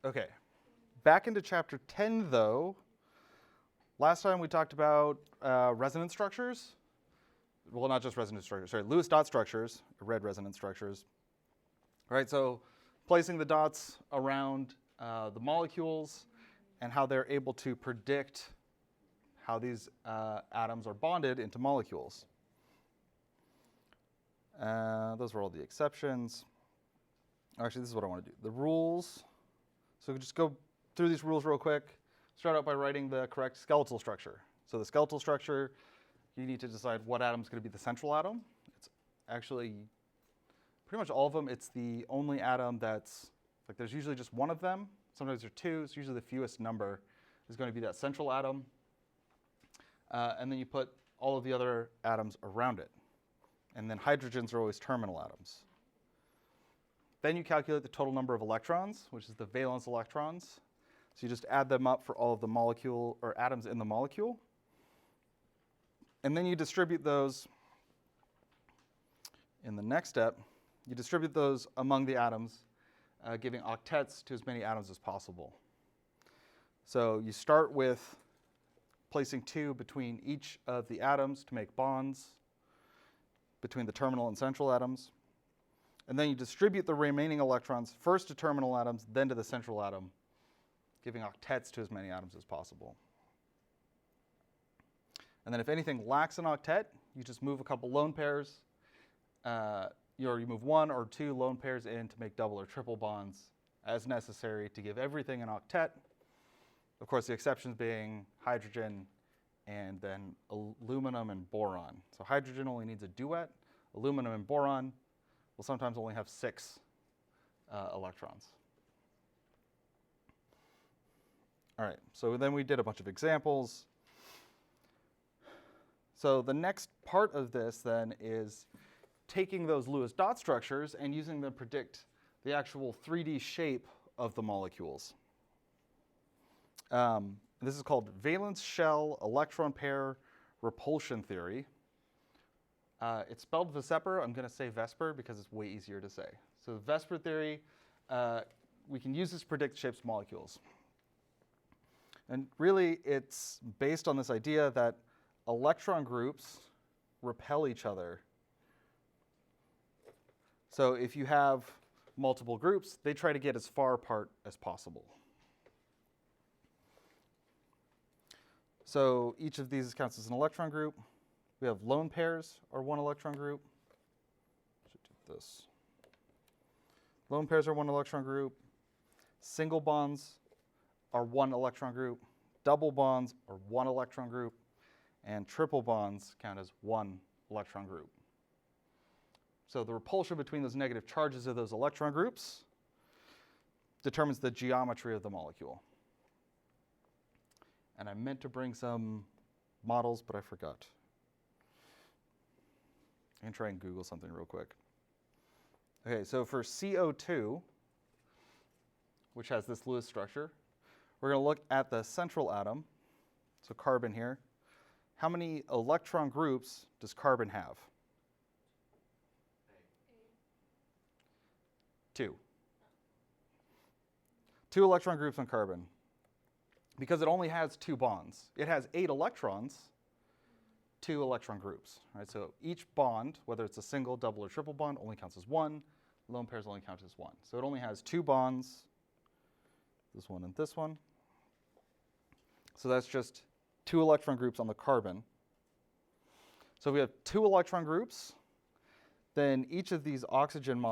Okay, back into chapter 10 though. Last time we talked about resonance structures. Well, not just resonance structures, sorry, Lewis dot structures, red resonance structures. All right, so placing the dots around the molecules and how they're able to predict how these atoms are bonded into molecules. Those were all the exceptions. Actually, this is what I want to do. The rules. So just go through these rules real quick. Start out by writing the correct skeletal structure. So the skeletal structure, you need to decide what atom is going to be the central atom. It's actually pretty much all of them. It's the only atom that's, like there's usually just one of them. Sometimes there are two. It's usually the fewest number is going to be that central atom. And then you put all of the other atoms around it. And then hydrogens are always terminal atoms. Then you calculate the total number of electrons, which is the valence electrons. So you just add them up for all of the molecule or atoms in the molecule. And then you distribute those in the next step. You distribute those among the atoms, giving octets to as many atoms as possible. So you start with placing 2 between each of the atoms to make bonds between the terminal and central atoms. And then you distribute the remaining electrons first to terminal atoms, then to the central atom, giving octets to as many atoms as possible. And then if anything lacks an octet, you just move a couple lone pairs. You move 1 or 2 lone pairs in to make double or triple bonds as necessary to give everything an octet. Of course, the exceptions being hydrogen and then aluminum and boron. So hydrogen only needs a duet. Aluminum and boron will sometimes only have 6 electrons. All right, so then we did a bunch of examples. So the next part of this then is taking those Lewis dot structures and using them to predict the actual 3D shape of the molecules. This is called valence shell electron pair repulsion theory. It's spelled Vesper. I'm going to say Vesper because it's way easier to say. So the Vesper theory, we can use this to predict shapes of molecules. And really, it's based on this idea that electron groups repel each other. So if you have multiple groups, they try to get as far apart as possible. So each of these counts as an electron group. We have lone pairs are one electron group. Should do this. Lone pairs are one electron group. Single bonds are one electron group. Double bonds are one electron group. And triple bonds count as one electron group. So the repulsion between those negative charges of those electron groups determines the geometry of the molecule. And I meant to bring some models, but I forgot. I can try and Google something real quick. Okay, so for CO2, which has this Lewis structure, we're going to look at the central atom, so carbon here. How many electron groups does carbon have? 2. 2 electron groups on carbon. Because it only has 2 bonds. It has 8 electrons, 2 electron groups. Right? So each bond, whether it's a single, double, or triple bond, only counts as 1. Lone pairs only count as 1. So it only has 2 bonds, this one and this one. So that's just 2 electron groups on the carbon. So if we have 2 electron groups, then each of these oxygen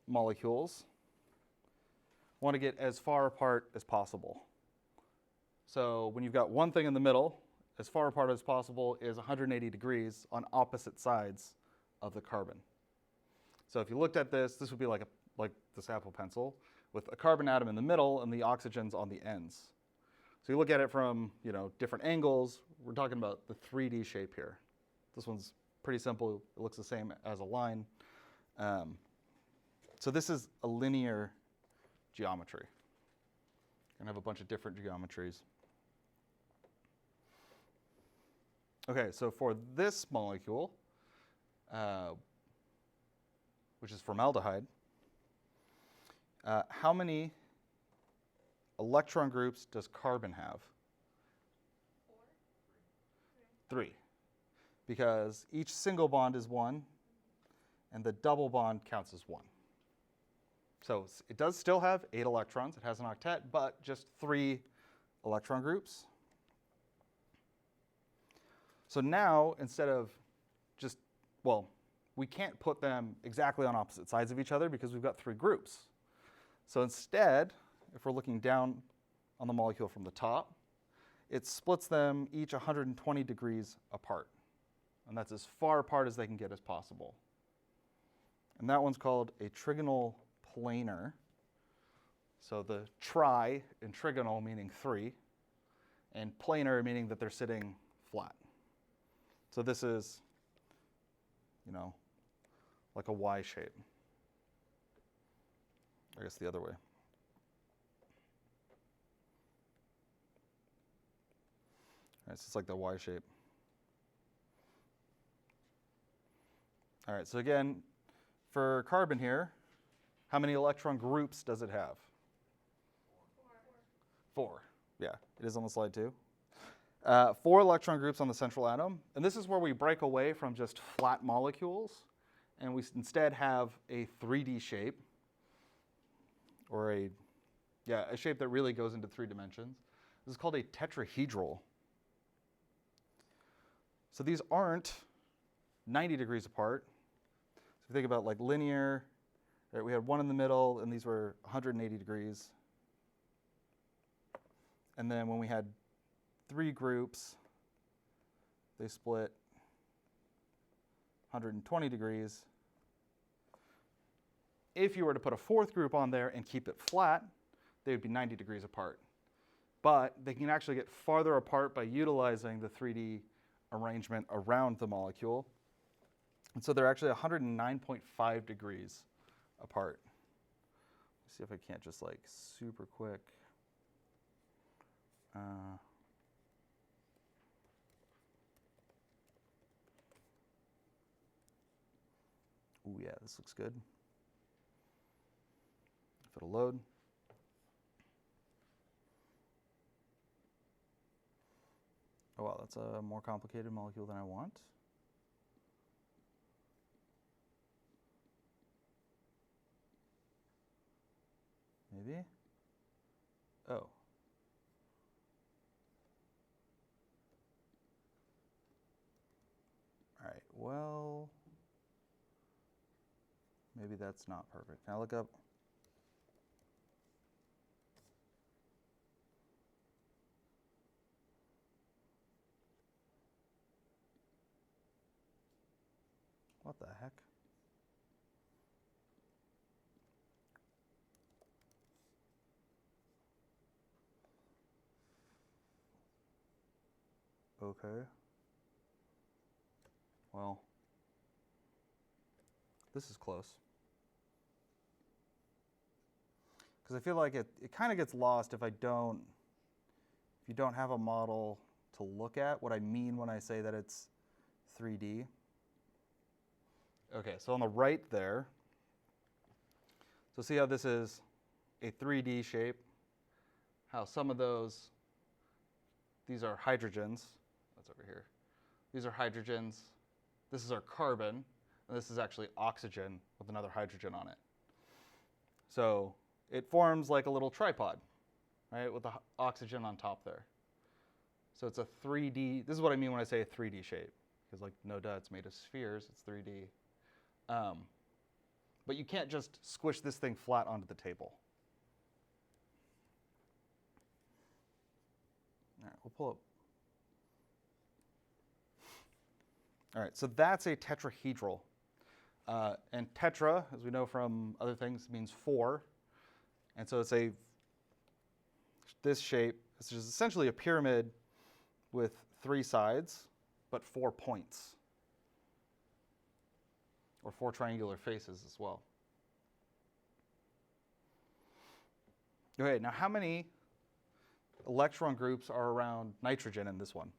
molecules want to get as far apart as possible. So when you've got one thing in the middle, as far apart as possible is 180 degrees on opposite sides of the carbon. So if you looked at this, this would be like this Apple Pencil with a carbon atom in the middle and the oxygens on the ends. So you look at it from different angles. We're talking about the 3D shape here. This one's pretty simple. It looks the same as a line. So this is a linear geometry. We're going to have a bunch of different geometries. Okay, so for this molecule, which is formaldehyde, how many electron groups does carbon have? 3. Because each single bond is 1, and the double bond counts as 1. So it does still have 8 electrons. It has an octet, but just 3 electron groups. So now, instead of just, well, we can't put them exactly on opposite sides of each other because we've got 3 groups. So instead, if we're looking down on the molecule from the top, it splits them each 120 degrees apart. And that's as far apart as they can get as possible. And that one's called a trigonal planar. So the tri in trigonal meaning 3, and planar meaning that they're sitting flat. So this is, like a Y shape. I guess the other way. All right, so it's like the Y shape. All right, so again, for carbon here, how many electron groups does it have? 4. Yeah, it is on the slide too. 4 electron groups on the central atom. And this is where we break away from just flat molecules. And we instead have a 3D shape, or a shape that really goes into 3 dimensions. This is called a tetrahedral. So these aren't 90 degrees apart. So if you think about like linear, right, we had 1 in the middle, and these were 180 degrees. And then when we had 3 groups, they split 120 degrees. If you were to put a 4th group on there and keep it flat, they would be 90 degrees apart. But they can actually get farther apart by utilizing the 3D arrangement around the molecule. And so they're actually 109.5 degrees apart. Let's see if I can't just like super quick. Oh yeah, this looks good. If it'll load. Oh wow, that's a more complicated molecule than I want. Maybe? Oh. All right, well, maybe that's not perfect. Can I look up? What the heck? Okay. Well, this is close. Because I feel like it kind of gets lost if you don't have a model to look at, what I mean when I say that it's 3D. Okay, so on the right there, so see how this is a 3D shape? How some of these are hydrogens. That's over here. These are hydrogens. This is our carbon, and this is actually oxygen with another hydrogen on it. So it forms like a little tripod, right, with the oxygen on top there. So it's a 3D, this is what I mean when I say a 3D shape, because like, no duh, it's made of spheres, it's 3D. But you can't just squish this thing flat onto the table. All right, we'll pull up. All right, so that's a tetrahedral. And tetra, as we know from other things, means 4. And so it's this shape, this is essentially a pyramid with 3 sides, but 4 points. Or 4 triangular faces as well. Okay, now how many electron groups are around nitrogen in this one?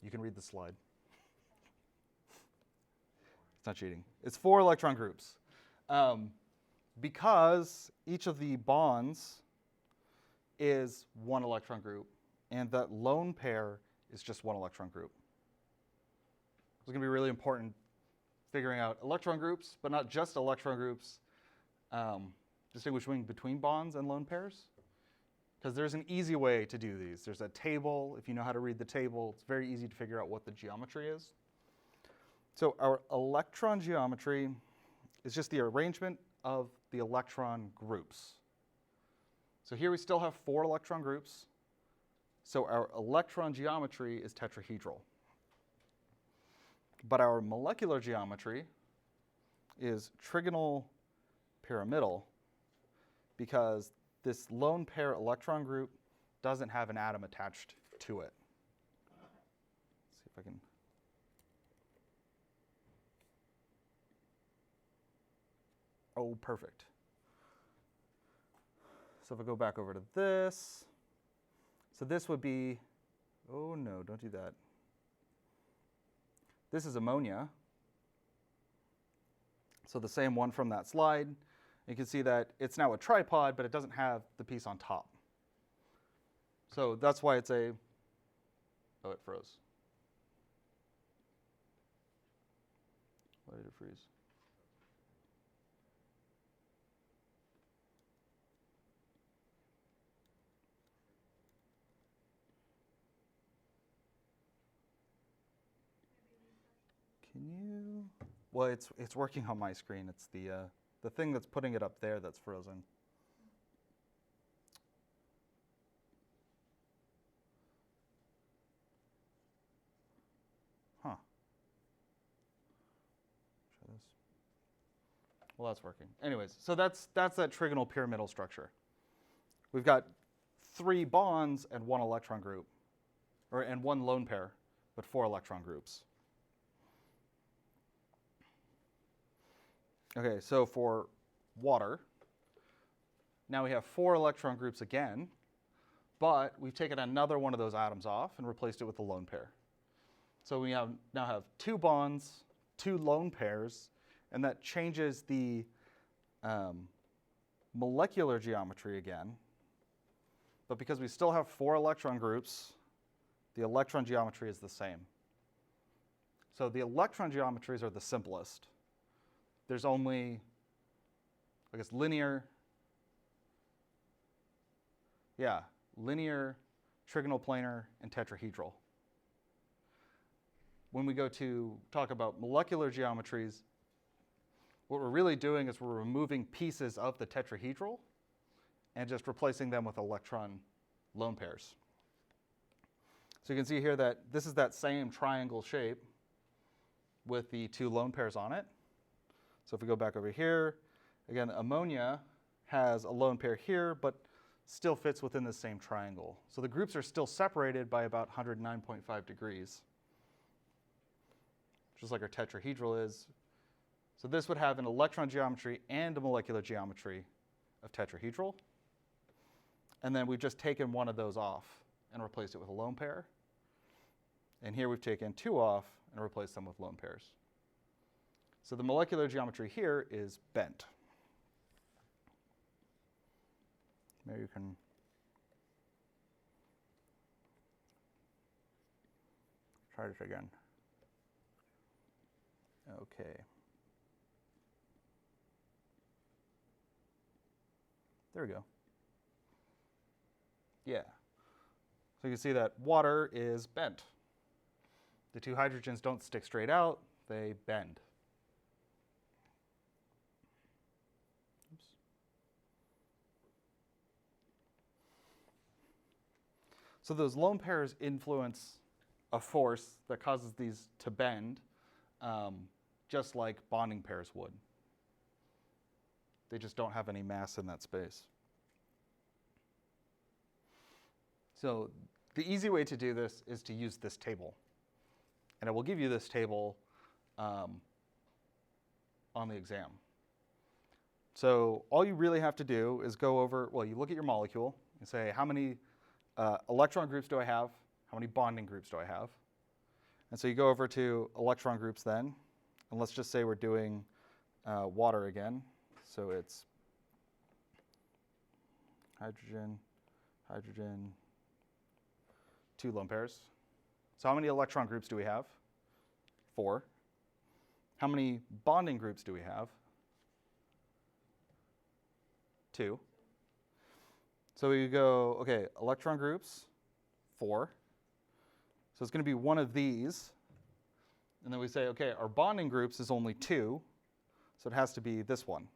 You can read the slide. It's not cheating. It's 4 electron groups. Because each of the bonds is 1 electron group, and that lone pair is just 1 electron group. It's going to be really important figuring out electron groups, but not just electron groups, distinguishing between bonds and lone pairs. Because there's an easy way to do these. There's a table. If you know how to read the table, it's very easy to figure out what the geometry is. So our electron geometry is just the arrangement of the electron groups. So here we still have 4 electron groups. So our electron geometry is tetrahedral. But our molecular geometry is trigonal pyramidal because this lone pair electron group doesn't have an atom attached to it. Let's see if I can. Oh, perfect. So if I go back over to this, so this would be, oh no, don't do that. This is ammonia. So the same one from that slide. You can see that it's now a tripod, but it doesn't have the piece on top. So that's why it's a, oh, it froze. Why did it freeze? Can you? Well, it's working on my screen. It's the thing that's putting it up there that's frozen. Huh. Try this. Well, that's working. Anyways, so that's that trigonal pyramidal structure. We've got 3 bonds and 1 electron group, and 1 lone pair, but 4 electron groups. Okay, so for water, now we have 4 electron groups again, but we've taken another one of those atoms off and replaced it with a lone pair. So we now have 2 bonds, 2 lone pairs, and that changes the molecular geometry again. But because we still have 4 electron groups, the electron geometry is the same. So the electron geometries are the simplest. There's only, I guess, linear, trigonal planar, and tetrahedral. When we go to talk about molecular geometries, what we're really doing is we're removing pieces of the tetrahedral and just replacing them with electron lone pairs. So you can see here that this is that same triangle shape with the 2 lone pairs on it. So if we go back over here, again, ammonia has a lone pair here, but still fits within the same triangle. So the groups are still separated by about 109.5 degrees, just like our tetrahedral is. So this would have an electron geometry and a molecular geometry of tetrahedral. And then we've just taken one of those off and replaced it with a lone pair. And here we've taken 2 off and replaced them with lone pairs. So the molecular geometry here is bent. Maybe you can try this again. Okay. There we go. Yeah. So you can see that water is bent. The 2 hydrogens don't stick straight out, they bend. So those lone pairs influence a force that causes these to bend, just like bonding pairs would. They just don't have any mass in that space. So the easy way to do this is to use this table. And I will give you this table on the exam. So all you really have to do is go over, well, you look at your molecule and say, how many electron groups do I have? How many bonding groups do I have? And so you go over to electron groups then, And let's just say we're doing water again. So it's hydrogen, hydrogen, 2 lone pairs. So how many electron groups do we have? 4. How many bonding groups do we have? 2. So we go, okay, electron groups, 4. So it's going to be one of these. And then we say, okay, our bonding groups is only 2. So it has to be this one.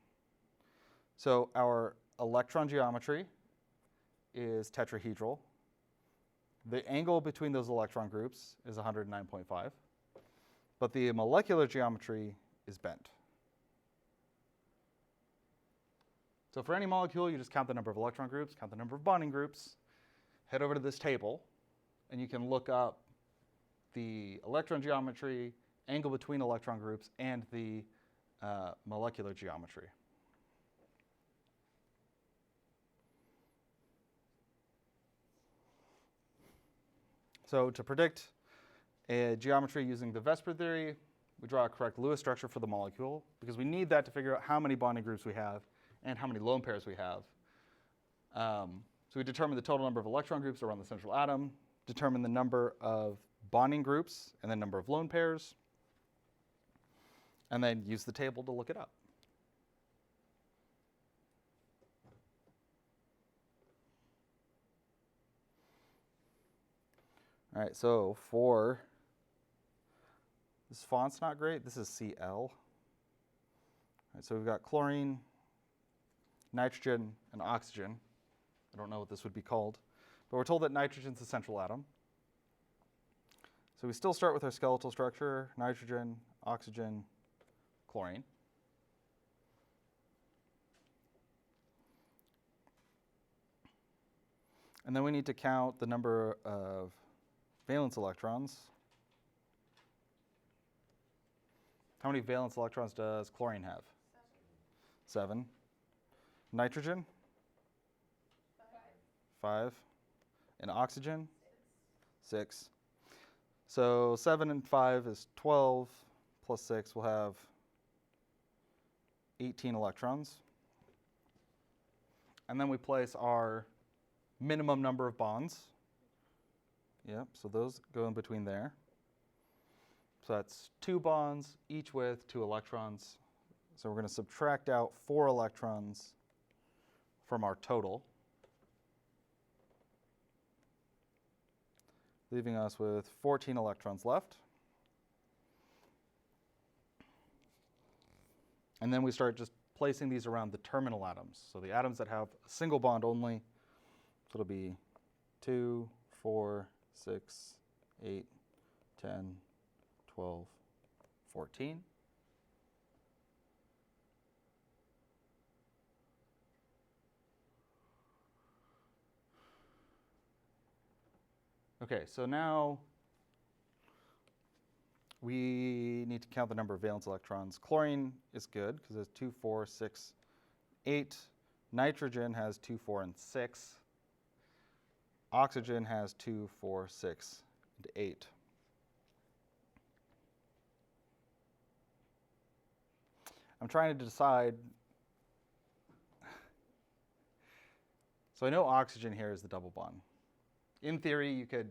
So our electron geometry is tetrahedral. The angle between those electron groups is 109.5. But the molecular geometry is bent. So for any molecule, you just count the number of electron groups, count the number of bonding groups, head over to this table, and you can look up the electron geometry, angle between electron groups, and the molecular geometry. So to predict a geometry using the Vesper theory, we draw a correct Lewis structure for the molecule, because we need that to figure out how many bonding groups we have and how many lone pairs we have. So we determine the total number of electron groups around the central atom, determine the number of bonding groups and the number of lone pairs, and then use the table to look it up. All right, so for this font's not great. This is CL. All right, so we've got chlorine, nitrogen, and oxygen. I don't know what this would be called, but we're told that nitrogen's the central atom. So we still start with our skeletal structure: nitrogen, oxygen, chlorine. And then we need to count the number of valence electrons. How many valence electrons does chlorine have? 7. Nitrogen? 5. And oxygen? 6. So 7 and 5 is 12, plus 6 will have 18 electrons. And then we place our minimum number of bonds. Yep, so those go in between there. So that's 2 bonds, each with 2 electrons. So we're going to subtract out 4 electrons from our total, leaving us with 14 electrons left. And then we start just placing these around the terminal atoms. So the atoms that have a single bond only. So it'll be 2, 4, 6, 8, 10, 12, 14. Okay, so now we need to count the number of valence electrons. Chlorine is good because it's 2, 4, 6, 8. Nitrogen has 2, 4, and 6. Oxygen has 2, 4, 6, and 8. I'm trying to decide. So I know oxygen here is the double bond. In theory, you could,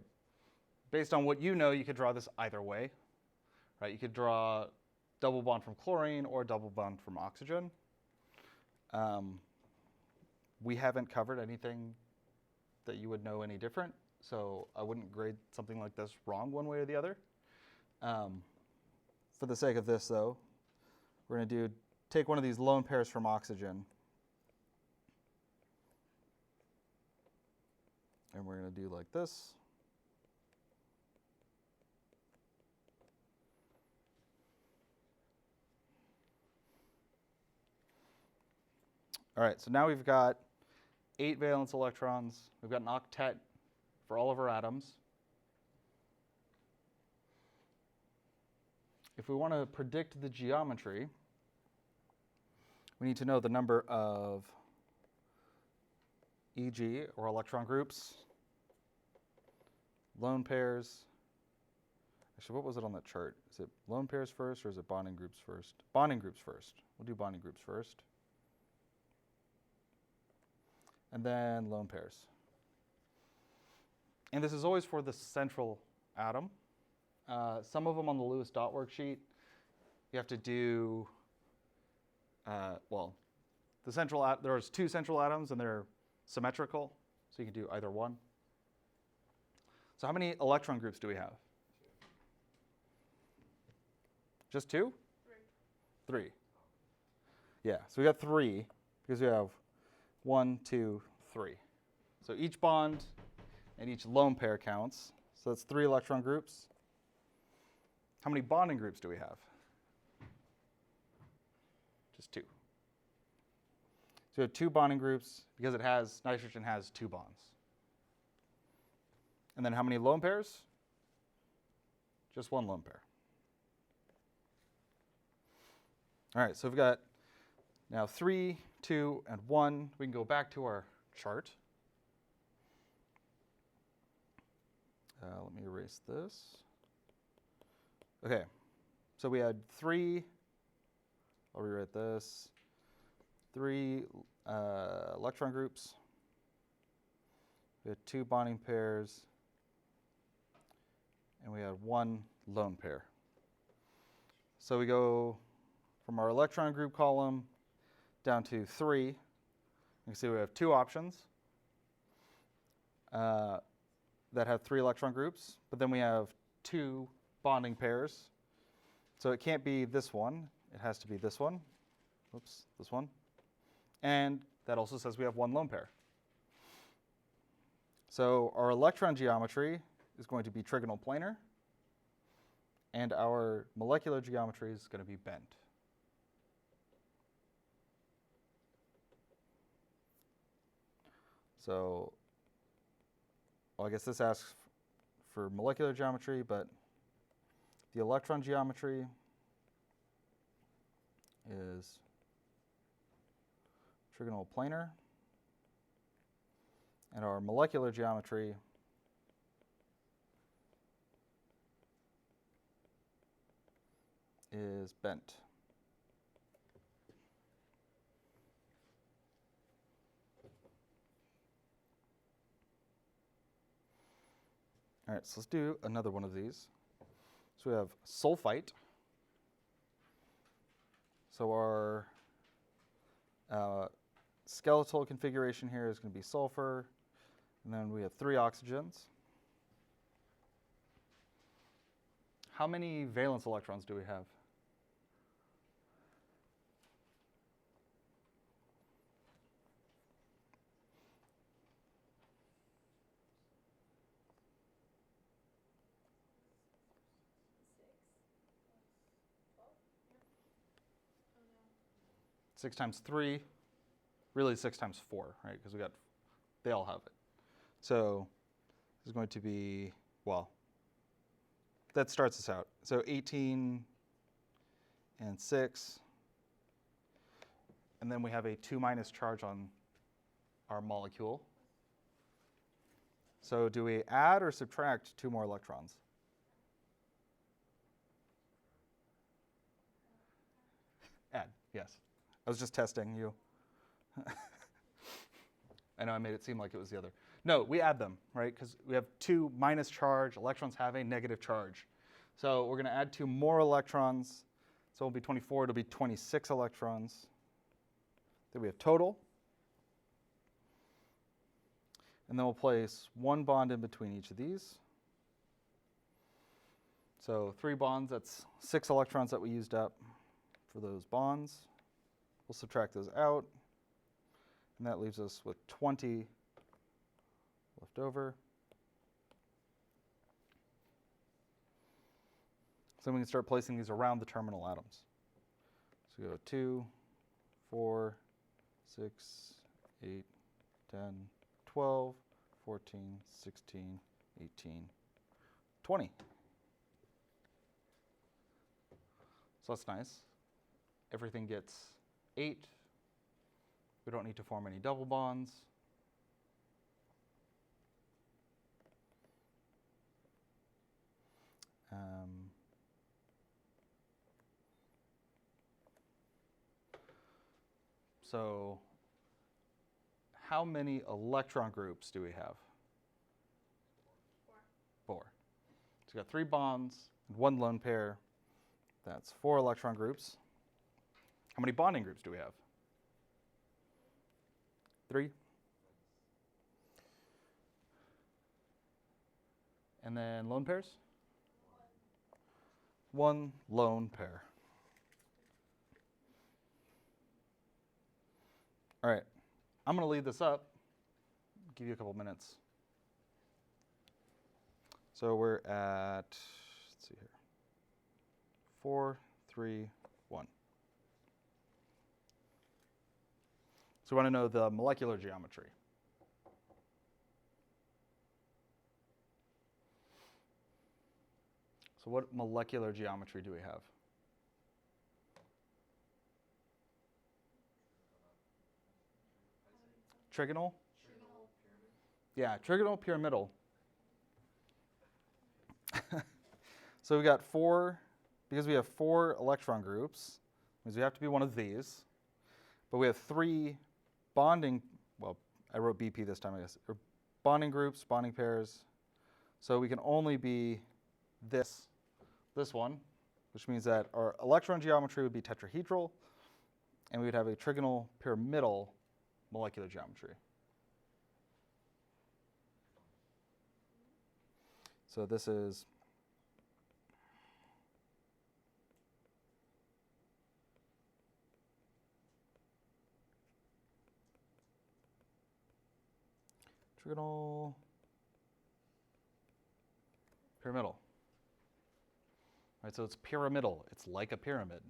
based on what you know, you could draw this either way, right? You could draw double bond from chlorine or double bond from oxygen. We haven't covered anything that you would know any different, so I wouldn't grade something like this wrong one way or the other. For the sake of this, though, we're going to take one of these lone pairs from oxygen, and we're going to do like this. All right, so now we've got 8 valence electrons. We've got an octet for all of our atoms. If we want to predict the geometry, we need to know the number of EG, or electron groups, lone pairs. I Actually, what was it on that chart? Is it lone pairs first or is it bonding groups first? Bonding groups first. We'll do bonding groups first. And then lone pairs. And this is always for the central atom. Some of them on the Lewis dot worksheet, you have to do, well, there's two central atoms and they're symmetrical, so you can do either one. So how many electron groups do we have? Just two? Three. Yeah, so we got three because we have 1, 2, 3. So each bond and each lone pair counts. So that's 3 electron groups. How many bonding groups do we have? Just 2. So we have 2 bonding groups because nitrogen has 2 bonds. And then how many lone pairs? Just 1 lone pair. All right, so we've got now 3, 2, and 1. We can go back to our chart. Let me erase this. Okay, so we had 3, I'll rewrite this, 3 electron groups. We had 2 bonding pairs, and we had 1 lone pair. So we go from our electron group column down to 3. You can see we have 2 options that have 3 electron groups, but then we have 2 bonding pairs. So it can't be this one, it has to be this one. Oops, this one. And that also says we have 1 lone pair. So our electron geometry is going to be trigonal planar, and our molecular geometry is going to be bent. So, well, I guess this asks for molecular geometry, but the electron geometry is trigonal planar, and our molecular geometry is bent. All right, so let's do another one of these. So we have sulfite. So our skeletal configuration here is going to be sulfur, and then we have 3 oxygens. How many valence electrons do we have? Six times 3, really 6 times 4, right? Because they all have it. So this is going to be, well, that starts us out. So 18 and 6, and then we have a 2- charge on our molecule. So do we add or subtract 2 more electrons? Add, yes. I was just testing you. I know I made it seem like it was the other. No, we add them, right? Because we have 2 minus charge. Electrons have a negative charge. So we're going to add 2 more electrons. So it'll be 24. It'll be 26 electrons that we have total. And then we'll place 1 bond in between each of these. So 3 bonds, that's 6 electrons that we used up for those bonds. We'll subtract those out, and that leaves us with 20 left over. So then we can start placing these around the terminal atoms. So we go 2, 4, 6, 8, 10, 12, 14, 16, 18, 20. So that's nice. Everything gets 8. We don't need to form any double bonds. So how many electron groups do we have? Four. So we've got 3 bonds and 1 lone pair. That's 4 electron groups. How many bonding groups do we have? 3. And then lone pairs? 1 lone pair. All right, I'm going to lead this up, give you a couple minutes. So we're at, let's see here, 4, 3, 1. So we want to know the molecular geometry. So what molecular geometry do we have? Trigonal? Yeah, trigonal pyramidal. So we got 4, because we have 4 electron groups, means we have to be one of these. But we have 3 bonding, well, I wrote BP this time, I guess, or bonding groups, bonding pairs. So we can only be this one, which means that our electron geometry would be tetrahedral, and we would have a trigonal pyramidal molecular geometry. So this is trigonal pyramidal. All right, so it's pyramidal. It's like a pyramid.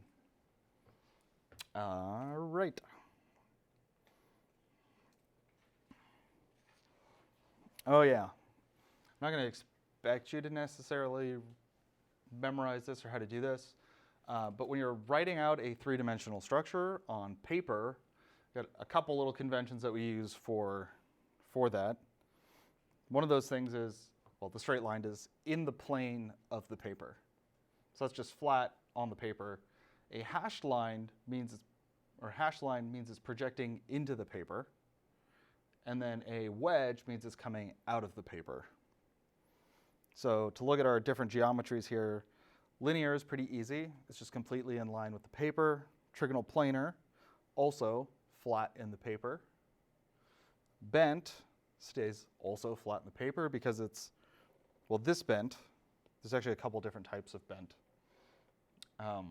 All right. Oh, yeah. I'm not going to expect you to necessarily memorize this or how to do this, but when you're writing out a 3-dimensional structure on paper, you've got a couple little conventions that we use for that. One of those things is, well, the straight line is in the plane of the paper. So that's just flat on the paper. A hashed line means it's projecting into the paper. And then a wedge means it's coming out of the paper. So to look at our different geometries here, linear is pretty easy. It's just completely in line with the paper. Trigonal planar, also flat in the paper. Bent stays also flat in the paper because it's, well, this bent, there's actually a couple different types of bent. So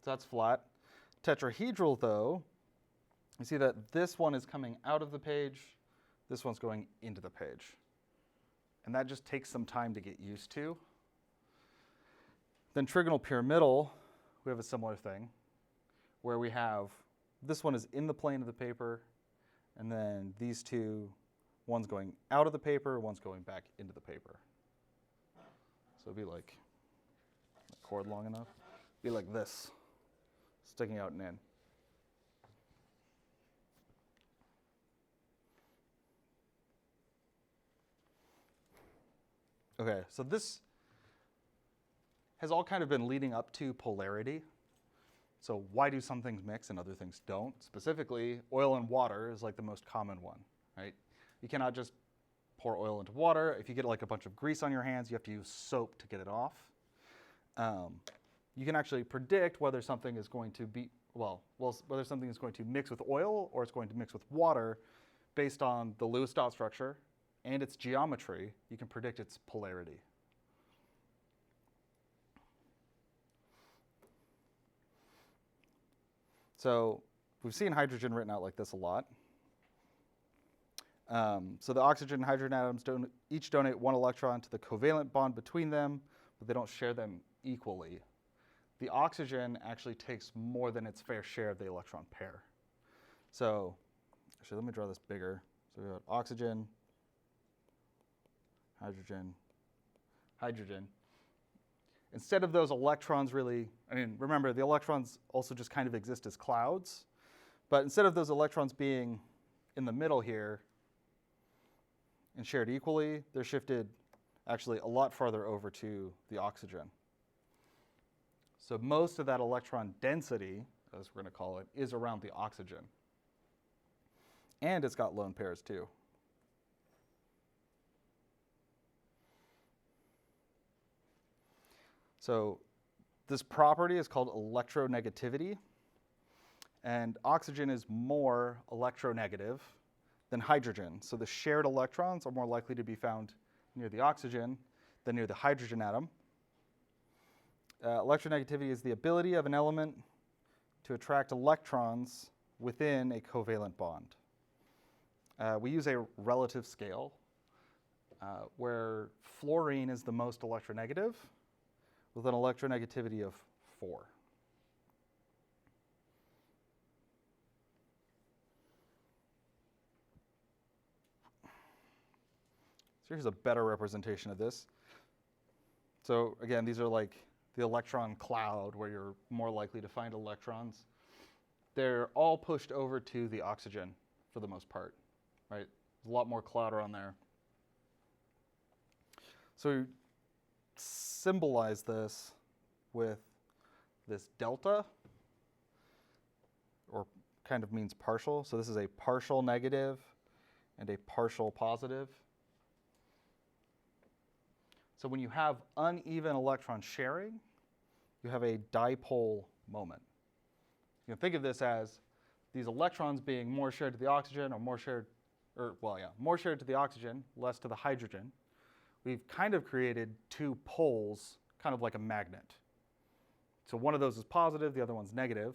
that's flat. Tetrahedral, though, you see that this one is coming out of the page, this one's going into the page. And that just takes some time to get used to. Then trigonal pyramidal, we have a similar thing, where we have, this one is in the plane of the paper, and then these two, one's going out of the paper, one's going back into the paper. So it'd be like, a cord long enough, be like this, sticking out and in. Okay, so this has all kind of been leading up to polarity. So why do some things mix and other things don't? Specifically, oil and water is like the most common one, right? You cannot just pour oil into water. If you get like a bunch of grease on your hands, you have to use soap to get it off. You can actually predict whether something is going to be, whether something is going to mix with oil or it's going to mix with water based on the Lewis dot structure and its geometry. You can predict its polarity. So we've seen hydrogen written out like this a lot. So the oxygen and hydrogen atoms each donate 1 electron to the covalent bond between them, but they don't share them equally. The oxygen actually takes more than its fair share of the electron pair. So actually, let me draw this bigger. So we have oxygen, hydrogen, hydrogen. Instead of those electrons really, remember the electrons also just kind of exist as clouds, but instead of those electrons being in the middle here and shared equally, they're shifted actually a lot farther over to the oxygen. So most of that electron density as we're going to call it, is around the oxygen. And it's got lone pairs too. So this property is called electronegativity. And oxygen is more electronegative than hydrogen. So the shared electrons are more likely to be found near the oxygen than near the hydrogen atom. Electronegativity is the ability of an element to attract electrons within a covalent bond. We use a relative scale where fluorine is the most electronegative with an electronegativity of 4. So here's a better representation of this. So again, these are like the electron cloud where you're more likely to find electrons. They're all pushed over to the oxygen for the most part, right? There's a lot more cloud around there. So we symbolize this with this delta, or kind of means partial. So this is a partial negative and a partial positive. So when you have uneven electron sharing, you have a dipole moment. You can think of this as these electrons being more shared to the oxygen, or more shared to the oxygen, less to the hydrogen. We've kind of created two poles, kind of like a magnet. So one of those is positive, the other one's negative,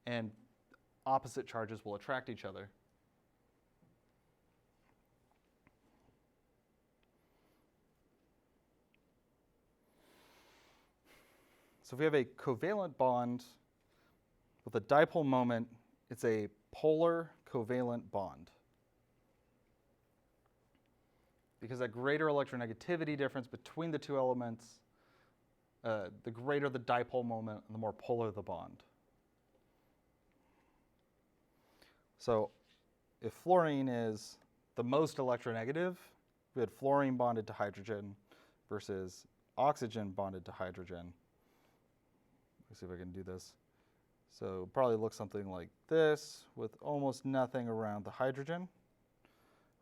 and opposite charges will attract each other. So if we have a covalent bond with a dipole moment, it's a polar covalent bond. Because a greater electronegativity difference between the two elements, the greater the dipole moment and the more polar the bond. So if fluorine is the most electronegative, we had fluorine bonded to hydrogen versus oxygen bonded to hydrogen. Let's see if I can do this. So it probably looks something like this with almost nothing around the hydrogen.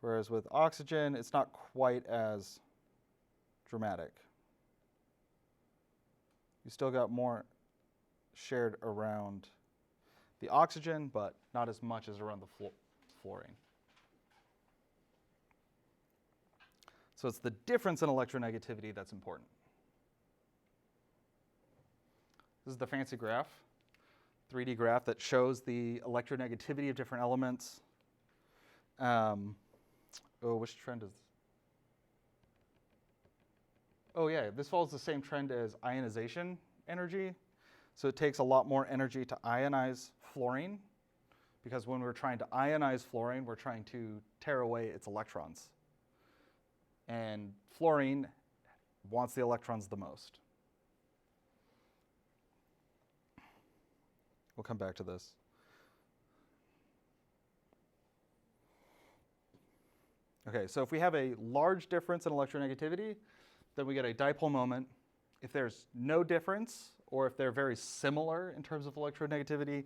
Whereas with oxygen, it's not quite as dramatic. You still got more shared around the oxygen, but not as much as around the fluorine. So it's the difference in electronegativity that's important. This is the fancy graph, 3D graph that shows the electronegativity of different elements. Which trend is? Oh yeah, this follows the same trend as ionization energy. So it takes a lot more energy to ionize fluorine, because when we're trying to ionize fluorine, we're trying to tear away its electrons. And fluorine wants the electrons the most. We'll come back to this. Okay, so if we have a large difference in electronegativity, then we get a dipole moment. If there's no difference, or if they're very similar in terms of electronegativity,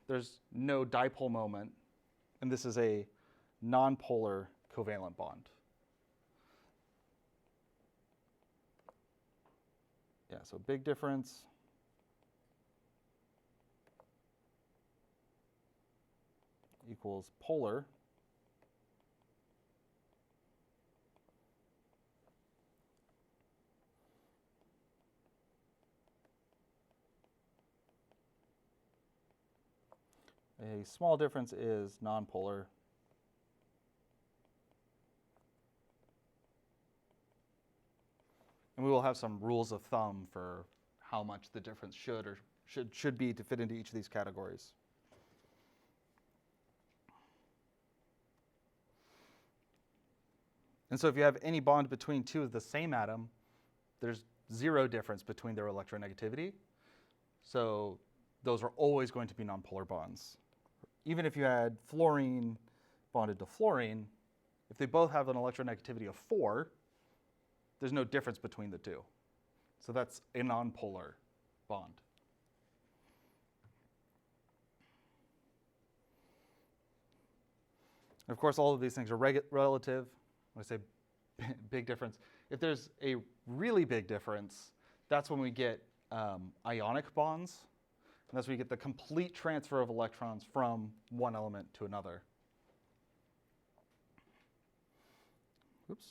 there's no dipole moment. And this is a nonpolar covalent bond. Yeah, so big difference. Equals polar. A small difference is nonpolar. And we will have some rules of thumb for how much the difference should be to fit into each of these categories. And so if you have any bond between two of the same atom, there's zero difference between their electronegativity. So those are always going to be nonpolar bonds. Even if you had fluorine bonded to fluorine, if they both have an electronegativity of 4, there's no difference between the two. So that's a nonpolar bond. And of course, all of these things are relative. When I say big difference, if there's a really big difference, that's when we get ionic bonds. And that's when you get the complete transfer of electrons from one element to another. Oops.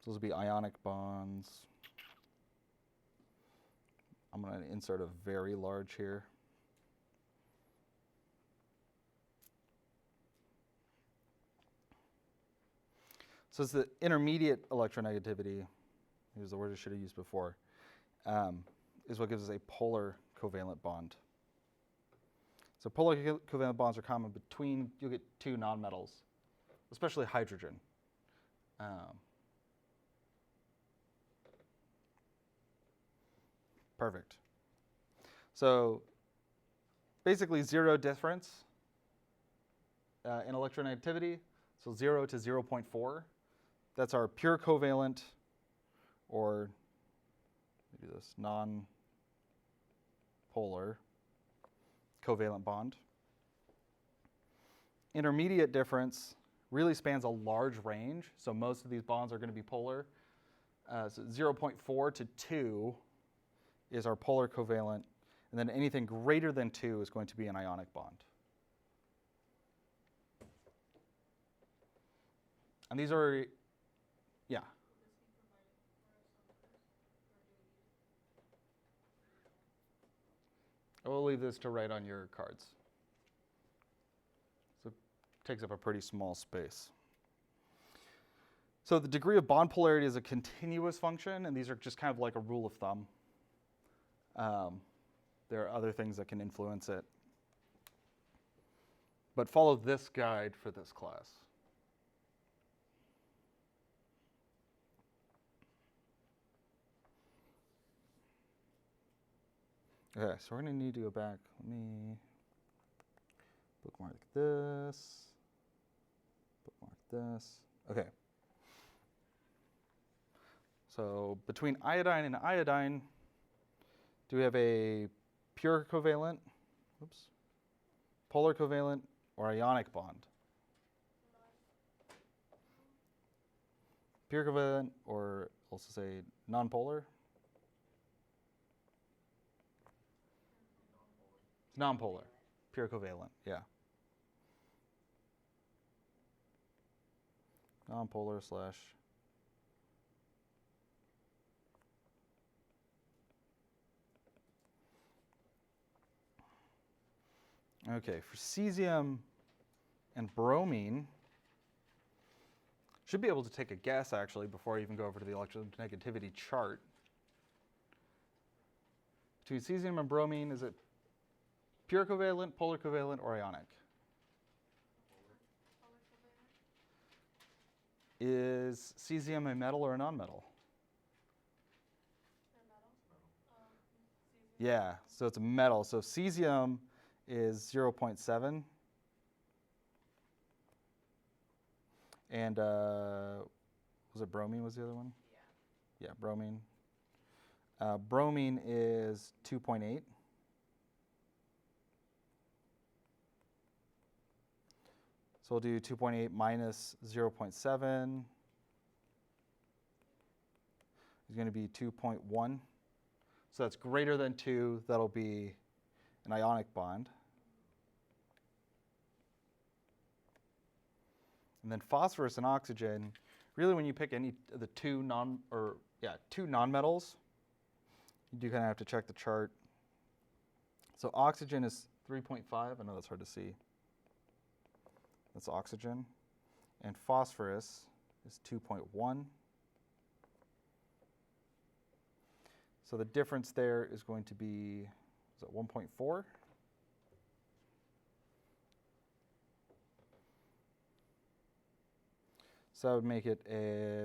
So those will be ionic bonds. I'm going to insert a very large here. So it's the intermediate electronegativity, here's the word I should have used before, is what gives us a polar covalent bond. So polar covalent bonds are common between, you'll get two nonmetals, especially hydrogen. Perfect. So basically 0 difference in electronegativity, so 0 to 0.4. That's our pure covalent, or let me do this, non-polar covalent bond. Intermediate difference really spans a large range, so most of these bonds are going to be polar. So 0.4 to 2 is our polar covalent, and then anything greater than 2 is going to be an ionic bond. And these are, yeah. I will leave this to write on your cards. So it takes up a pretty small space. So the degree of bond polarity is a continuous function, and these are just kind of like a rule of thumb. There are other things that can influence it. But follow this guide for this class. Okay, so we're going to need to go back. Let me bookmark this, bookmark this. Okay. So between iodine and iodine, do we have a pure covalent, polar covalent, or ionic bond? Pure covalent, or also say nonpolar? Nonpolar, pure covalent, yeah. Nonpolar slash. Okay, for cesium and bromine, should be able to take a guess actually before I even go over to the electronegativity chart. Between cesium and bromine, is it pure covalent, polar covalent, or ionic? Is cesium a metal or a nonmetal? Yeah, so it's a metal. So cesium is 0.7. And was it bromine was the other one? Yeah. Yeah, bromine. Bromine is 2.8. So we'll do 2.8 minus 0.7 is going to be 2.1. So that's greater than 2. That'll be an ionic bond. And then phosphorus and oxygen, really when you pick any of the two nonmetals, you do kind of have to check the chart. So oxygen is 3.5. I know that's hard to see. That's oxygen. And phosphorus is 2.1. So the difference there is going to be, is it 1.4? So that would make it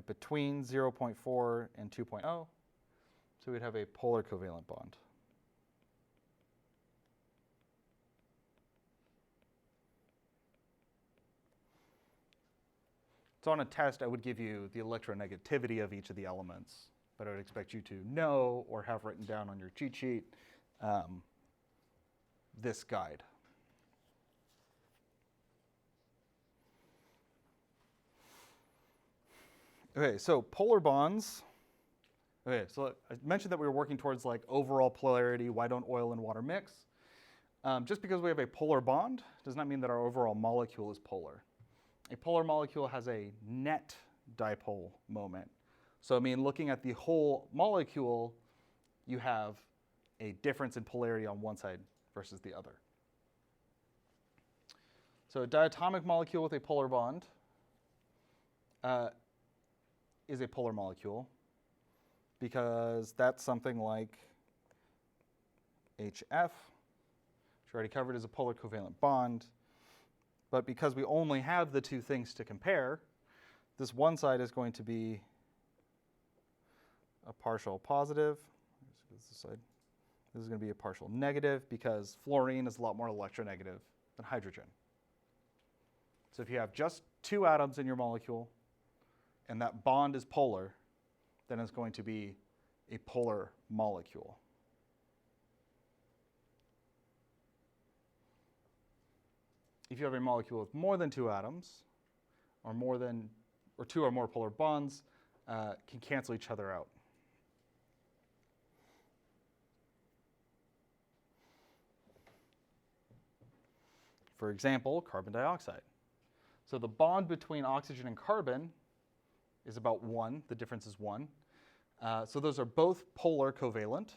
between 0.4 and 2.0. So we'd have a polar covalent bond. So on a test, I would give you the electronegativity of each of the elements, but I would expect you to know or have written down on your cheat sheet this guide. Okay, so polar bonds. Okay, so I mentioned that we were working towards like overall polarity. Why don't oil and water mix? Just because we have a polar bond does not mean that our overall molecule is polar. A polar molecule has a net dipole moment. So I mean, looking at the whole molecule, you have a difference in polarity on one side versus the other. So a diatomic molecule with a polar bond is a polar molecule because that's something like HF, which we already covered as a polar covalent bond. But because we only have the two things to compare, this one side is going to be a partial positive. This side. This is going to be a partial negative because fluorine is a lot more electronegative than hydrogen. So if you have just two atoms in your molecule and that bond is polar, then it's going to be a polar molecule. If you have a molecule with more than two atoms, or two or more polar bonds, can cancel each other out. For example, carbon dioxide. So the bond between oxygen and carbon is about 1. The difference is 1. So those are both polar covalent.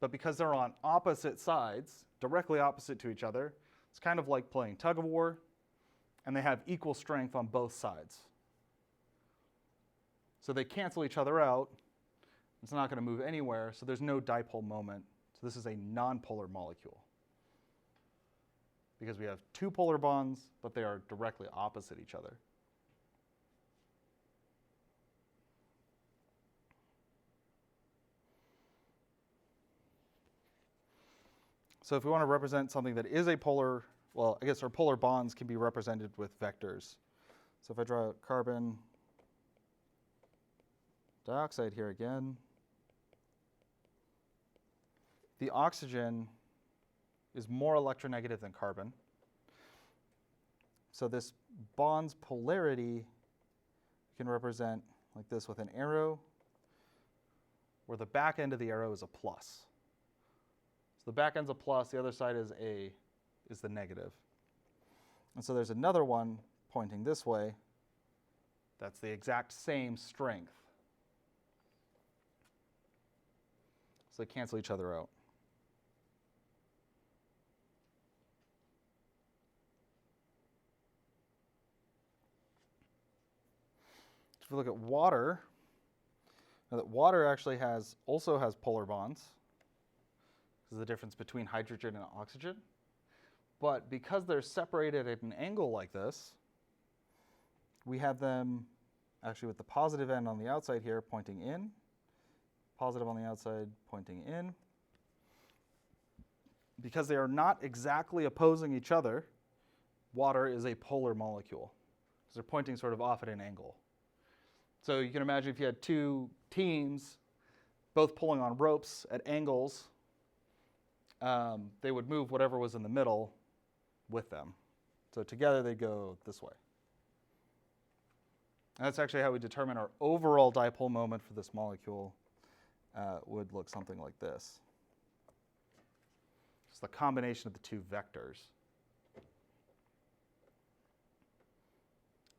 But because they're on opposite sides, directly opposite to each other, it's kind of like playing tug of war. And they have equal strength on both sides. So they cancel each other out. It's not going to move anywhere. So there's no dipole moment. So this is a nonpolar molecule. Because we have two polar bonds, but they are directly opposite each other. So if we want to represent something that is a polar, well, I guess our polar bonds can be represented with vectors. So if I draw carbon dioxide here again, the oxygen is more electronegative than carbon. So this bond's polarity can represent like this with an arrow, where the back end of the arrow is a plus. So the back end's a plus, the other side is the negative. And so there's another one pointing this way that's the exact same strength. So they cancel each other out. If we look at water, now that water actually also has polar bonds. This is the difference between hydrogen and oxygen. But because they're separated at an angle like this, we have them actually with the positive end on the outside here pointing in, positive on the outside pointing in. Because they are not exactly opposing each other, water is a polar molecule. Because they're pointing sort of off at an angle. So you can imagine if you had two teams, both pulling on ropes at angles, they would move whatever was in the middle with them. So together they go this way. And that's actually how we determine our overall dipole moment for this molecule would look something like this. It's the combination of the two vectors.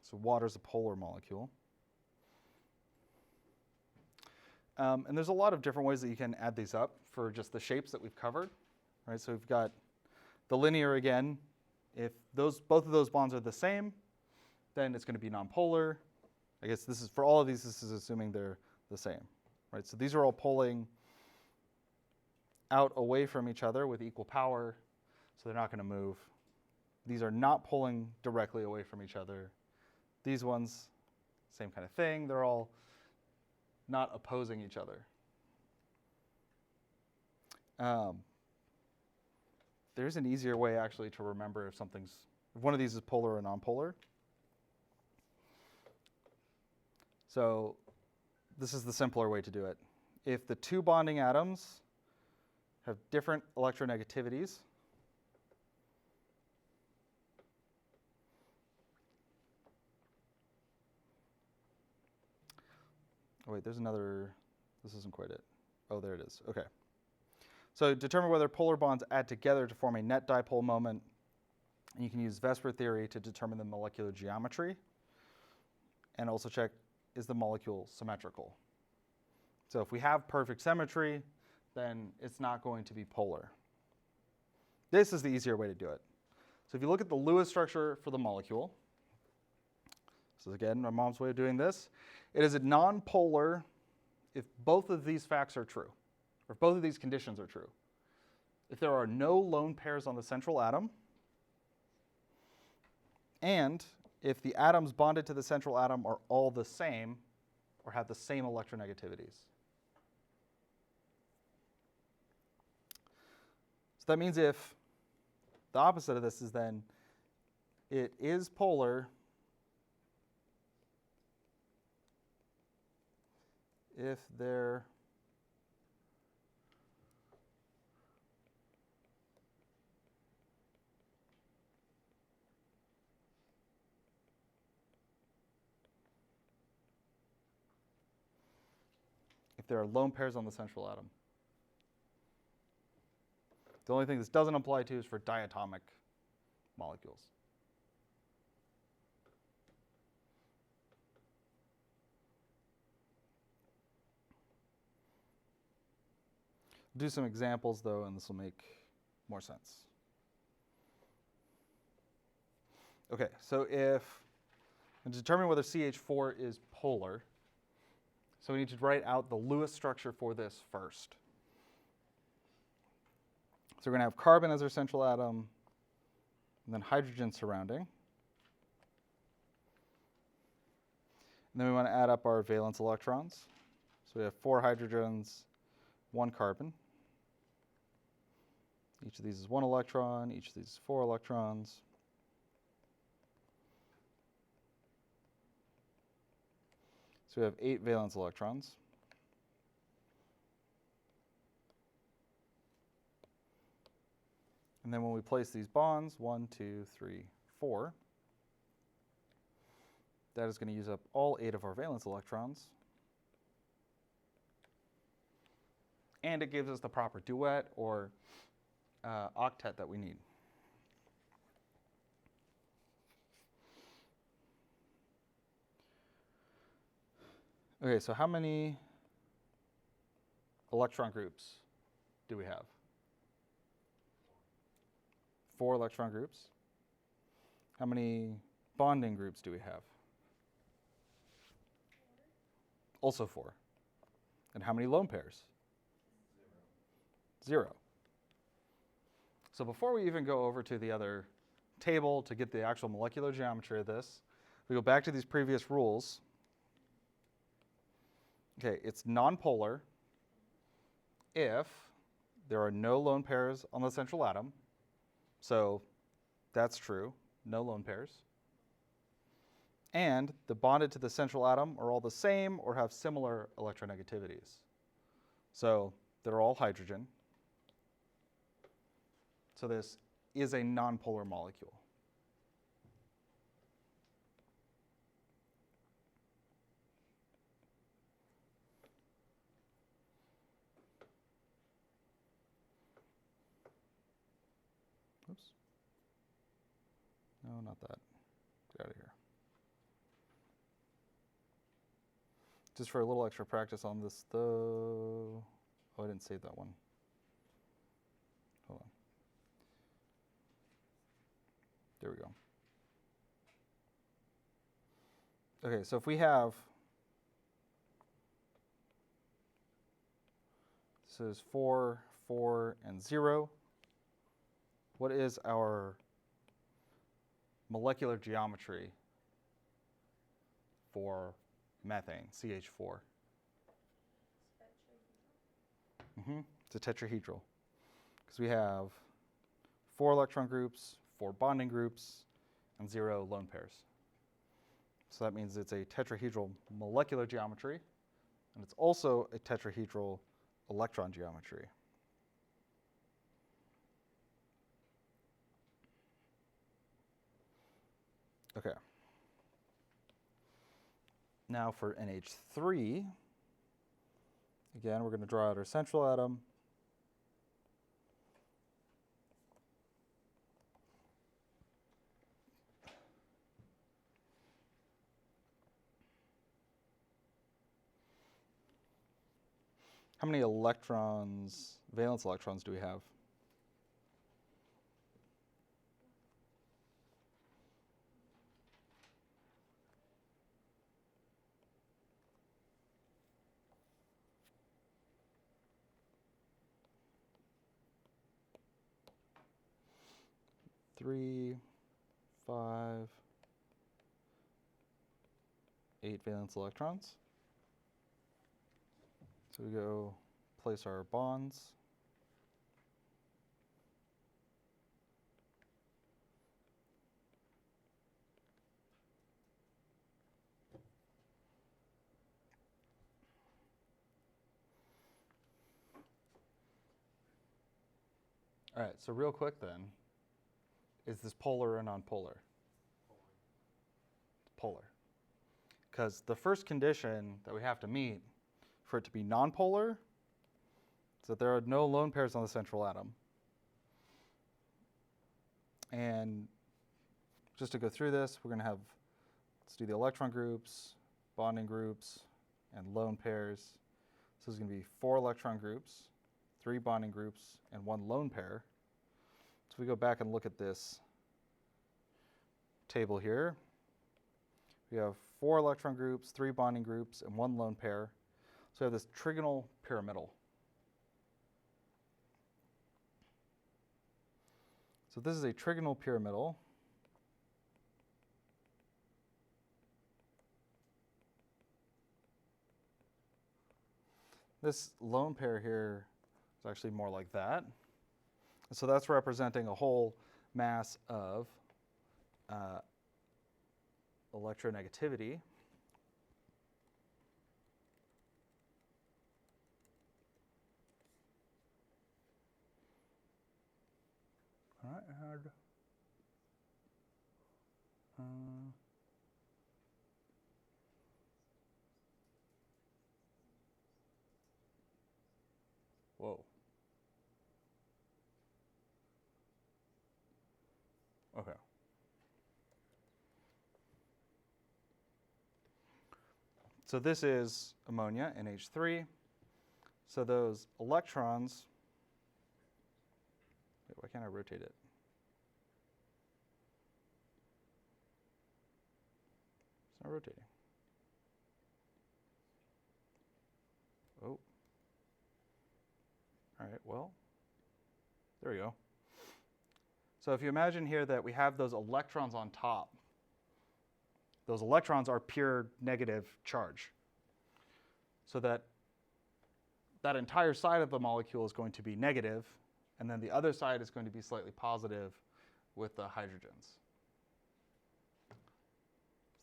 So water is a polar molecule. And there's a lot of different ways that you can add these up for just the shapes that we've covered. Right? So we've got the linear again. If both of those bonds are the same, then it's going to be nonpolar. I guess this is for all of these, this is assuming they're the same. Right? So these are all pulling out away from each other with equal power, so they're not going to move. These are not pulling directly away from each other. These ones, same kind of thing. They're all not opposing each other. There's an easier way actually to remember if one of these is polar or nonpolar. So this is the simpler way to do it. If the two bonding atoms have different electronegativities, Oh wait, there's another, this isn't quite it. Oh, there it is, okay. So determine whether polar bonds add together to form a net dipole moment. And you can use Vesper theory to determine the molecular geometry. And also check, is the molecule symmetrical? So if we have perfect symmetry, then it's not going to be polar. This is the easier way to do it. So if you look at the Lewis structure for the molecule, this is again my mom's way of doing this, it is a nonpolar if both of these facts are true, or if both of these conditions are true. If there are no lone pairs on the central atom, and if the atoms bonded to the central atom are all the same or have the same electronegativities. So that means if the opposite of this is then it is polar if there are lone pairs on the central atom. The only thing this doesn't apply to is for diatomic molecules. Do some examples though, and this will make more sense. Okay, so to determine whether CH4 is polar, so we need to write out the Lewis structure for this first. So we're going to have carbon as our central atom, and then hydrogen surrounding. And then we want to add up our valence electrons. So we have 4 hydrogens, 1 carbon. Each of these is 1 electron, each of these is 4 electrons. So we have 8 valence electrons. And then when we place these bonds, 1, 2, 3, 4, that is going to use up all 8 of our valence electrons. And it gives us the proper duet or octet that we need. Okay, so how many electron groups do we have? 4 electron groups. How many bonding groups do we have? Also 4. And how many lone pairs? 0. So before we even go over to the other table to get the actual molecular geometry of this, we go back to these previous rules. Okay, it's nonpolar if there are no lone pairs on the central atom. So that's true, no lone pairs. And the bonded to the central atom are all the same or have similar electronegativities. So they're all hydrogen. So this is a nonpolar molecule. Oops. No, not that. Get out of here. Just for a little extra practice on this, though. Oh, I didn't save that one. Hold on. There we go. Okay, so if we have, this is 4, 4, and 0. What is our molecular geometry for methane, CH4? It's a tetrahedral. Because we have 4 electron groups, 4 bonding groups, and 0 lone pairs. So that means it's a tetrahedral molecular geometry, and it's also a tetrahedral electron geometry. Okay. Now for NH3, Again, we're going to draw out our central atom. How many electrons, valence electrons, do we have? Three, 5, 8 valence electrons. So we go place our bonds. All right, so real quick then, is this polar or nonpolar? Polar. Because the first condition that we have to meet for it to be nonpolar is that there are no lone pairs on the central atom. And just to go through this, we're going to have, let's do the electron groups, bonding groups, and lone pairs. So there's going to be 4 electron groups, 3 bonding groups, and 1 lone pair. So if we go back and look at this table here, we have 4 electron groups, 3 bonding groups, and 1 lone pair. So we have this trigonal pyramidal. So this is a trigonal pyramidal. This lone pair here is actually more like that. So that's representing a whole mass of electronegativity. All right, whoa. Okay. So this is ammonia, NH3. So those electrons, wait, why can't I rotate it? It's not rotating. Oh. All right, well, there we go. So if you imagine here that we have those electrons on top, those electrons are pure negative charge. So that entire side of the molecule is going to be negative, and then the other side is going to be slightly positive with the hydrogens.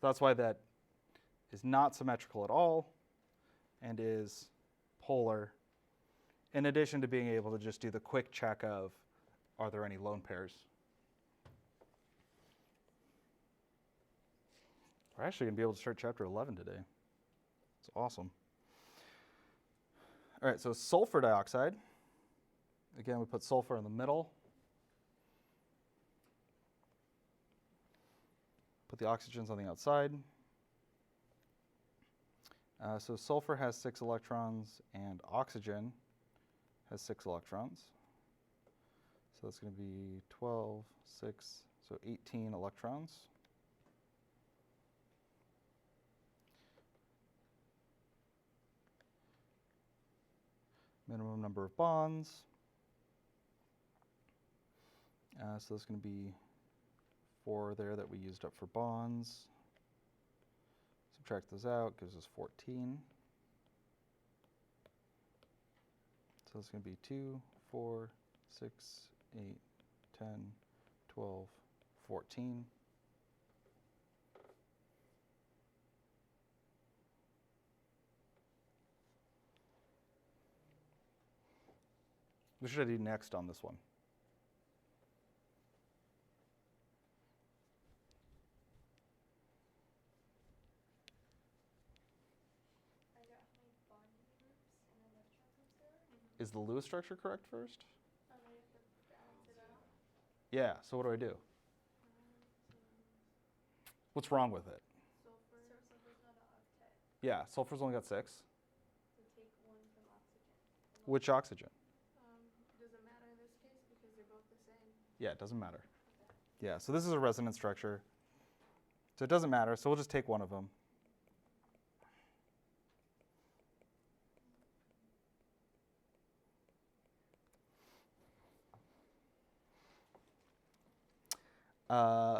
So that's why that is not symmetrical at all and is polar, in addition to being able to just do the quick check of, are there any lone pairs? We're actually going to be able to start chapter 11 today. It's awesome. All right, so sulfur dioxide. Again, we put sulfur in the middle. Put the oxygens on the outside. So sulfur has 6 electrons, and oxygen has 6 electrons. So that's going to be 12, 6, so 18 electrons. Minimum number of bonds. So there's going to be 4 there that we used up for bonds. Subtract those out, gives us 14. So it's going to be 2, 4, 6, 8, 10, 12, 14. What should I do next on this one? Find out how many bonding groups and then Is the Lewis structure correct first? Oh, no, you have to balance it out. Yeah, so what do I do? What's wrong with it? Sulfur's not an octet. Yeah, sulfur's only got 6. So take 1 from oxygen. Which oxygen? Does it matter in this case because they're both the same? Yeah, it doesn't matter. Okay. Yeah, so this is a resonance structure. So it doesn't matter, so we'll just take one of them.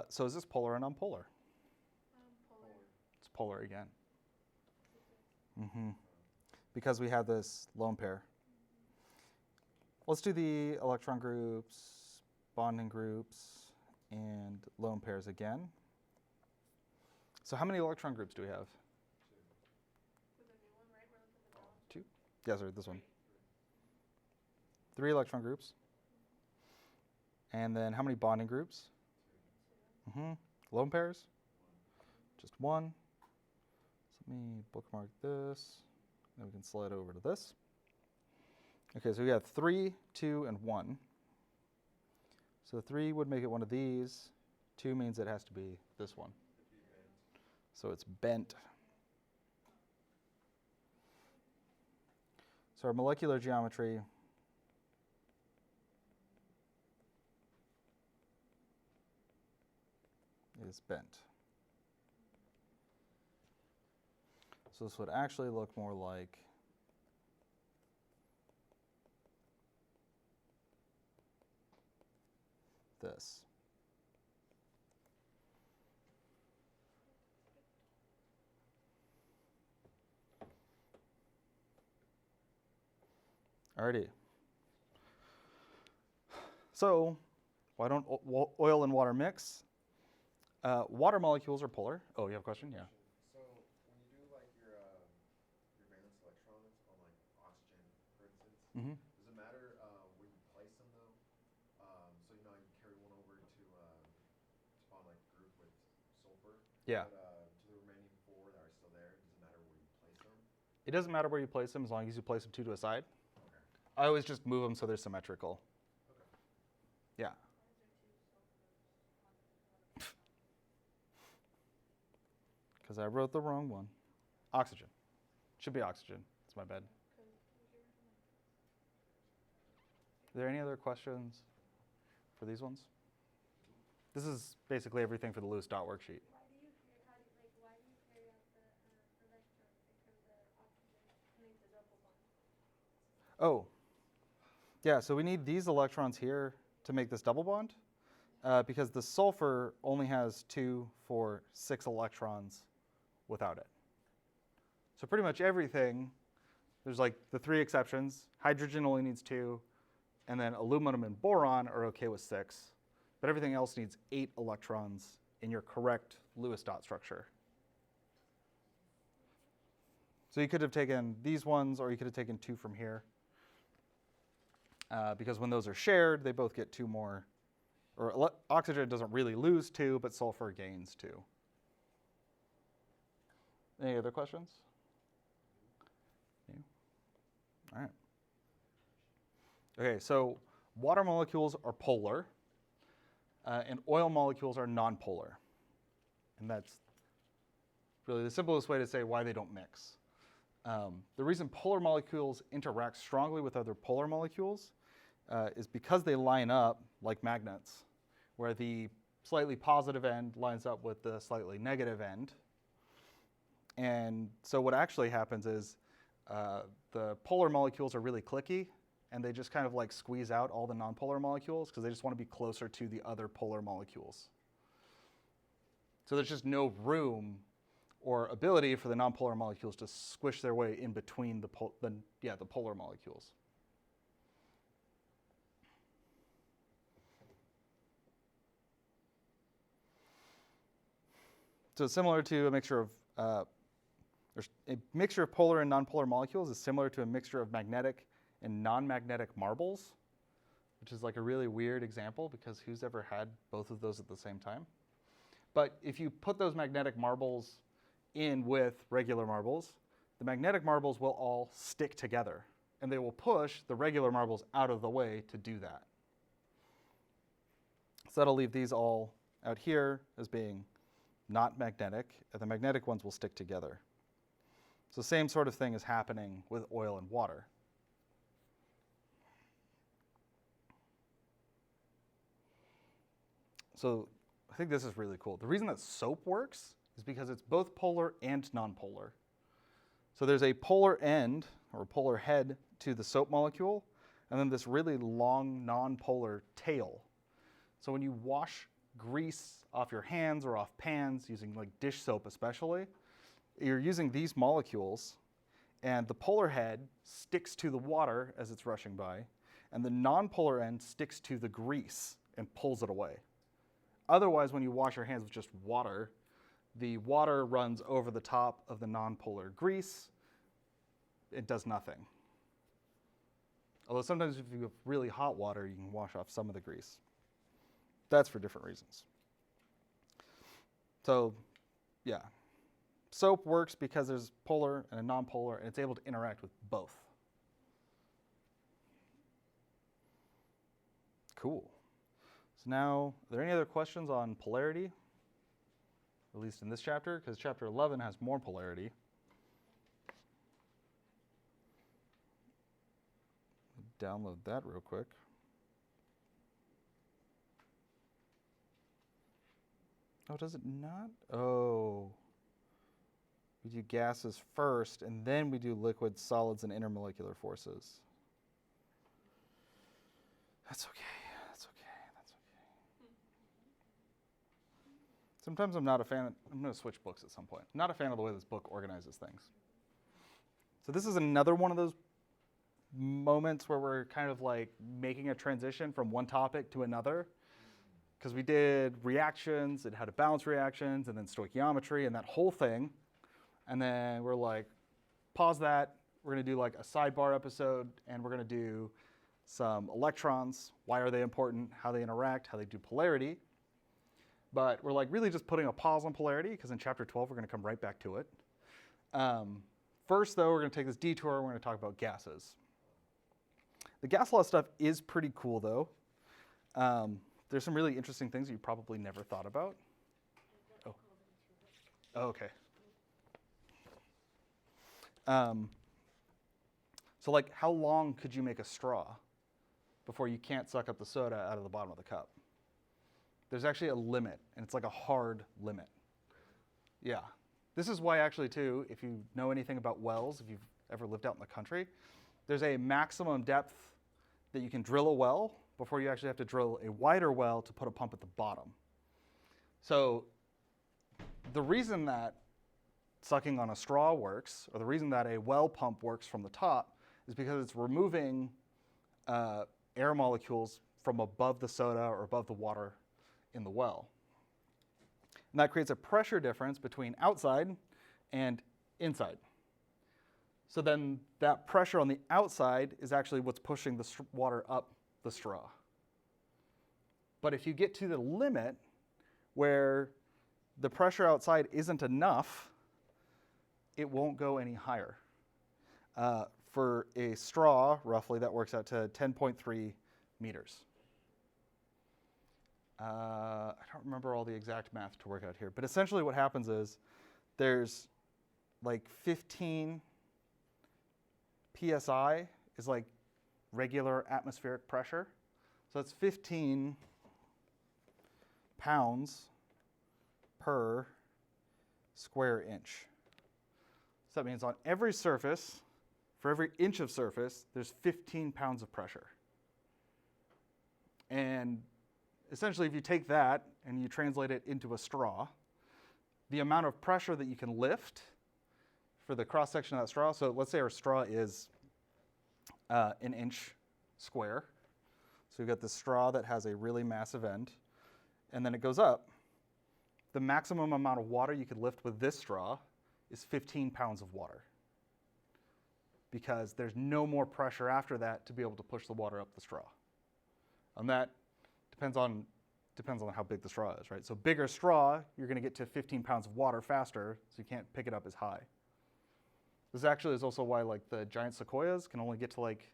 So is this polar or nonpolar? Polar. It's polar again. Because we have this lone pair. Let's do the electron groups, bonding groups, and lone pairs again. So how many electron groups do we have? 2. For the new one, right? We're looking at the balance. 2? Yeah, sorry, this one. 3 electron groups. And then how many bonding groups? 2. Lone pairs? Just 1. So let me bookmark this. Then we can slide over to this. Okay, so we got 3, 2, and 1. So 3 would make it one of these. 2 means it has to be this one. So it's bent. So our molecular geometry is bent. So this would actually look more like this. Alrighty. So why don't oil and water mix? Water molecules are polar. Oh, you have a question? Yeah. So when you do like your valence electrons on like oxygen, for instance, does it matter where you place them though? So you know you carry one over to spawn like a group with sulfur. Yeah. But to the remaining 4 that are still there, does it matter where you place them? It doesn't matter where you place them as long as you place them 2 to a side. Okay. I always just move them so they're symmetrical. Okay. Yeah. Because I wrote the wrong one. Oxygen. Should be oxygen. It's my bad. Are there any other questions for these ones? This is basically everything for the Lewis dot worksheet. Why do you carry out the electron because the oxygen makes a double bond? Oh, yeah, so we need these electrons here to make this double bond because the sulfur only has 2, 4, 6 electrons without it. So pretty much everything, there's like the 3 exceptions. Hydrogen only needs 2, and then aluminum and boron are okay with 6. But everything else needs 8 electrons in your correct Lewis dot structure. So you could have taken these ones, or you could have taken 2 from here. Because when those are shared, they both get 2 more. Or oxygen doesn't really lose 2, but sulfur gains 2. Any other questions? Yeah. All right. Okay, so water molecules are polar, and oil molecules are nonpolar. And that's really the simplest way to say why they don't mix. The reason polar molecules interact strongly with other polar molecules is because they line up like magnets, where the slightly positive end lines up with the slightly negative end. And so what actually happens is the polar molecules are really cliquey, and they just kind of like squeeze out all the nonpolar molecules because they just want to be closer to the other polar molecules. So there's just no room or ability for the nonpolar molecules to squish their way in between the polar molecules. So similar to a mixture of a mixture of polar and nonpolar molecules is similar to a mixture of magnetic and non-magnetic marbles, which is like a really weird example because who's ever had both of those at the same time? But if you put those magnetic marbles in with regular marbles, the magnetic marbles will all stick together and they will push the regular marbles out of the way to do that. So that'll leave these all out here as being not magnetic, and the magnetic ones will stick together. So the same sort of thing is happening with oil and water. So I think this is really cool. The reason that soap works is because it's both polar and nonpolar. So there's a polar end or polar head to the soap molecule, and then this really long nonpolar tail. So when you wash grease off your hands or off pans using like dish soap especially, you're using these molecules, and the polar head sticks to the water as it's rushing by, and the nonpolar end sticks to the grease and pulls it away. Otherwise, when you wash your hands with just water, the water runs over the top of the nonpolar grease. It does nothing. Although sometimes if you have really hot water, you can wash off some of the grease. That's for different reasons. So, yeah. Soap works because there's polar and a nonpolar, and it's able to interact with both. Cool. So now, are there any other questions on polarity? At least in this chapter, because chapter 11 has more polarity. Download that real quick. Oh, does it not? Oh. We do gases first, and then we do liquids, solids, and intermolecular forces. That's okay. That's okay. That's okay. Sometimes I'm not a fan. I'm going to switch books at some point. I'm not a fan of the way this book organizes things. So this is another one of those moments where we're kind of like making a transition from one topic to another. Because we did reactions, it had to balance reactions, and then stoichiometry, and that whole thing. And then we're like, pause that. We're going to do like a sidebar episode, and we're going to do some electrons. Why are they important? How they interact? How they do polarity? But we're like really just putting a pause on polarity, because in chapter 12 we're going to come right back to it. First, though, we're going to take this detour. We're going to talk about gases. The gas law stuff is pretty cool, though. There's some really interesting things you probably never thought about. Oh, okay. So like, how long could you make a straw before you can't suck up the soda out of the bottom of the cup? There's actually a limit, and it's like a hard limit. Yeah. This is why actually, too, if you know anything about wells, if you've ever lived out in the country, there's a maximum depth that you can drill a well before you actually have to drill a wider well to put a pump at the bottom. So the reason that sucking on a straw works, or the reason that a well pump works from the top, is because it's removing air molecules from above the soda or above the water in the well. And that creates a pressure difference between outside and inside. So then that pressure on the outside is actually what's pushing the water up the straw. But if you get to the limit where the pressure outside isn't enough, it won't go any higher. For a straw, roughly, that works out to 10.3 meters. I don't remember all the exact math to work out here, but essentially what happens is there's like 15 psi is like regular atmospheric pressure. So that's 15 pounds per square inch. So that means on every surface, for every inch of surface, there's 15 pounds of pressure. And essentially, if you take that and you translate it into a straw, the amount of pressure that you can lift for the cross-section of that straw, so let's say our straw is an inch square. So we've got this straw that has a really massive end, and then it goes up. The maximum amount of water you could lift with this straw is 15 pounds of water, because there's no more pressure after that to be able to push the water up the straw. And that depends on how big the straw is, right? So bigger straw, you're going to get to 15 pounds of water faster, so you can't pick it up as high. This actually is also why like the giant sequoias can only get to like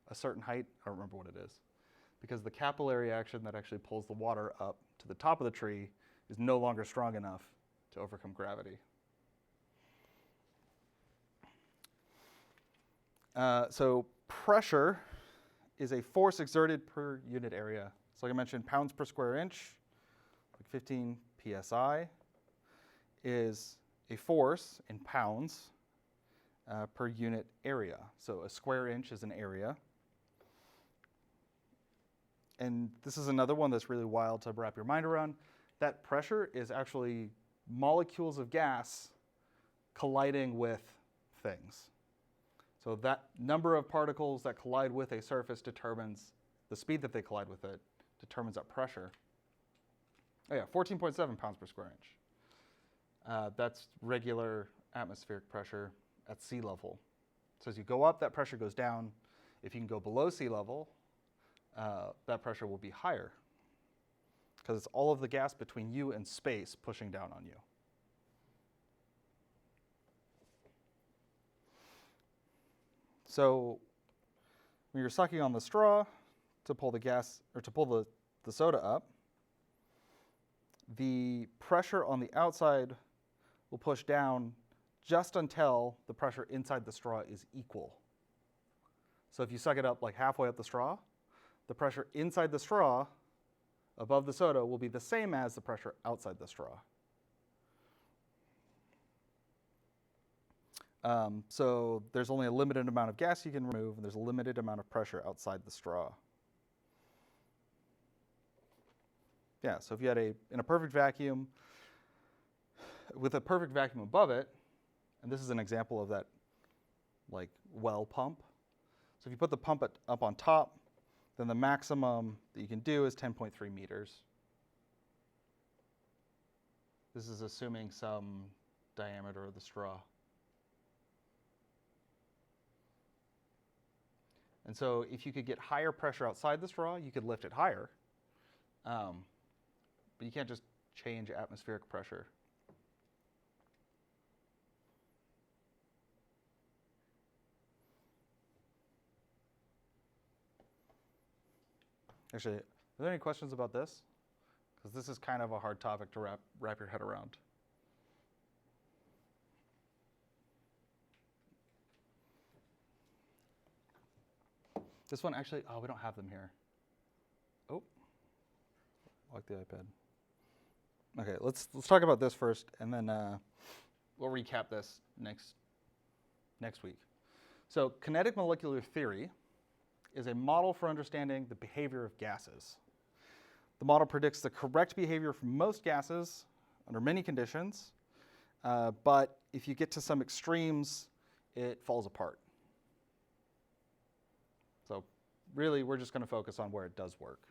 a certain height. I don't remember what it is. Because the capillary action that actually pulls the water up to the top of the tree is no longer strong enough to overcome gravity. So pressure is a force exerted per unit area. So like I mentioned, pounds per square inch, like 15 psi, is a force in pounds per unit area. So a square inch is an area. And this is another one that's really wild to wrap your mind around. That pressure is actually molecules of gas colliding with things. So that number of particles that collide with a surface determines the speed that they collide with it, determines that pressure. Oh yeah, 14.7 pounds per square inch. That's regular atmospheric pressure at sea level. So as you go up, that pressure goes down. If you can go below sea level, that pressure will be higher because it's all of the gas between you and space pushing down on you. So when you're sucking on the straw to pull the gas or to pull the soda up, the pressure on the outside will push down just until the pressure inside the straw is equal. So if you suck it up like halfway up the straw, the pressure inside the straw above the soda will be the same as the pressure outside the straw. So there's only a limited amount of gas you can remove, and there's a limited amount of pressure outside the straw. Yeah, so if you had in a perfect vacuum, with a perfect vacuum above it, and this is an example of that like well pump. So if you put the pump up on top, then the maximum that you can do is 10.3 meters. This is assuming some diameter of the straw. And so if you could get higher pressure outside the straw, you could lift it higher. But you can't just change atmospheric pressure. Actually, are there any questions about this? Because this is kind of a hard topic to wrap your head around. This one actually, oh, we don't have them here. Oh, like the iPad. Okay, let's talk about this first, and then we'll recap this next week. So kinetic molecular theory is a model for understanding the behavior of gases. The model predicts the correct behavior for most gases under many conditions, but if you get to some extremes, it falls apart. So really, we're just going to focus on where it does work.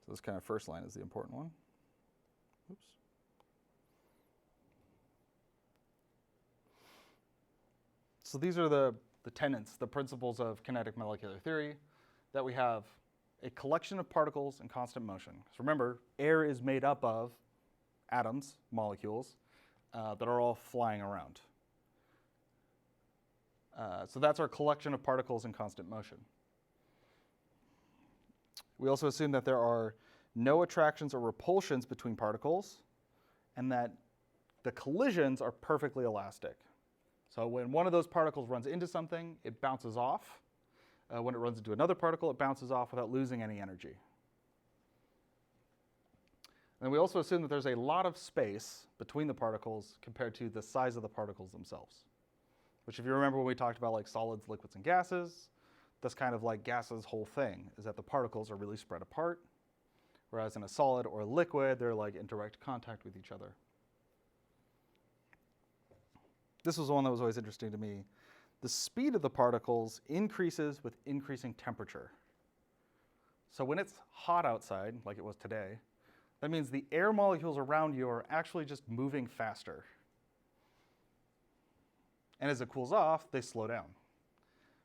So this kind of first line is the important one. Oops. So these are the tenets, the principles of kinetic molecular theory, that we have a collection of particles in constant motion. So remember, air is made up of atoms, molecules, that are all flying around. So that's our collection of particles in constant motion. We also assume that there are no attractions or repulsions between particles, and that the collisions are perfectly elastic. So when one of those particles runs into something, it bounces off. When it runs into another particle, it bounces off without losing any energy. And we also assume that there's a lot of space between the particles compared to the size of the particles themselves. Which, if you remember when we talked about like solids, liquids, and gases, that's kind of like gases' whole thing, is that the particles are really spread apart, whereas in a solid or a liquid, they're like in direct contact with each other. This was one that was always interesting to me. The speed of the particles increases with increasing temperature. So when it's hot outside, like it was today, that means the air molecules around you are actually just moving faster. And as it cools off, they slow down.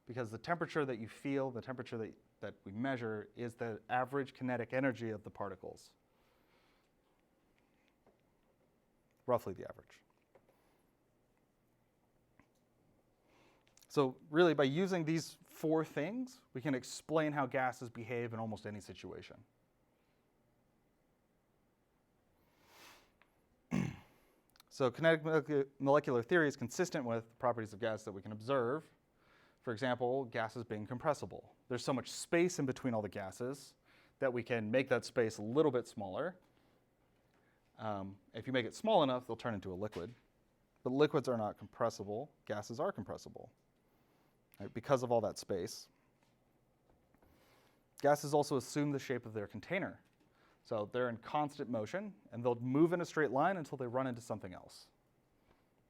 Because the temperature that you feel, the temperature that we measure, is the average kinetic energy of the particles. Roughly the average. So really, by using these 4 things, we can explain how gases behave in almost any situation. So kinetic molecular theory is consistent with properties of gas that we can observe. For example, gases being compressible. There's so much space in between all the gases that we can make that space a little bit smaller. If you make it small enough, they'll turn into a liquid. But liquids are not compressible. Gases are compressible, right, because of all that space. Gases also assume the shape of their container. So they're in constant motion, and they'll move in a straight line until they run into something else.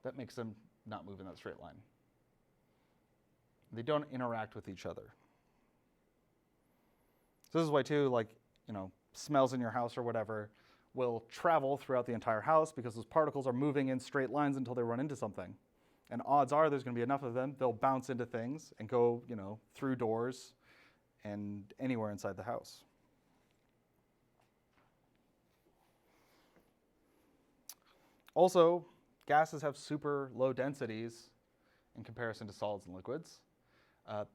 That makes them not move in that straight line. They don't interact with each other. So this is why, too, like, smells in your house or whatever will travel throughout the entire house because those particles are moving in straight lines until they run into something. And odds are there's going to be enough of them, they'll bounce into things and go, through doors and anywhere inside the house. Also, gases have super low densities in comparison to solids and liquids.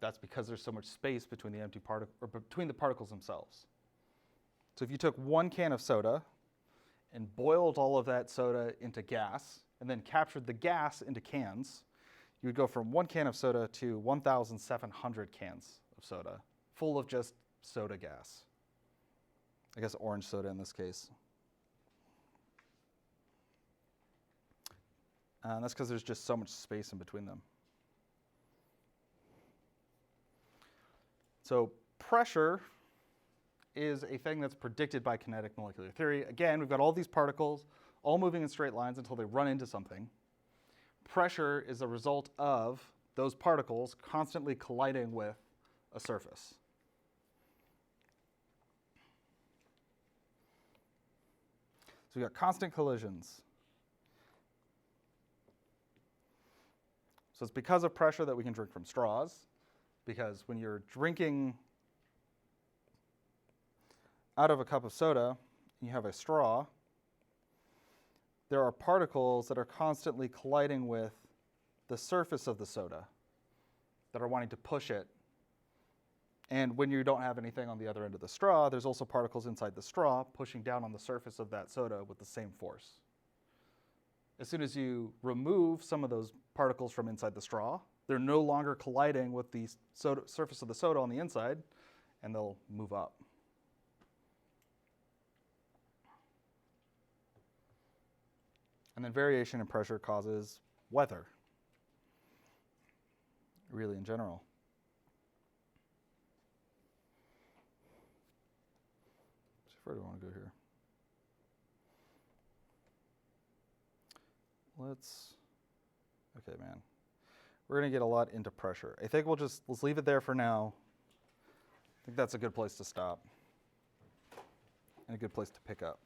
That's because there's so much space between between the particles themselves. So if you took 1 can of soda and boiled all of that soda into gas and then captured the gas into cans, you would go from 1 can of soda to 1,700 cans of soda, full of just soda gas. I guess orange soda in this case. And that's because there's just so much space in between them. So pressure is a thing that's predicted by kinetic molecular theory. Again, we've got all these particles all moving in straight lines until they run into something. Pressure is a result of those particles constantly colliding with a surface. So we've got constant collisions. So it's because of pressure that we can drink from straws, because when you're drinking out of a cup of soda, and you have a straw, there are particles that are constantly colliding with the surface of the soda that are wanting to push it. And when you don't have anything on the other end of the straw, there's also particles inside the straw pushing down on the surface of that soda with the same force. As soon as you remove some of those particles from inside the straw, they're no longer colliding with the surface of the soda on the inside, and they'll move up. And then variation in pressure causes weather, really in general. How far do I want to go here? Okay, man. We're going to get a lot into pressure. I think let's leave it there for now. I think that's a good place to stop and a good place to pick up.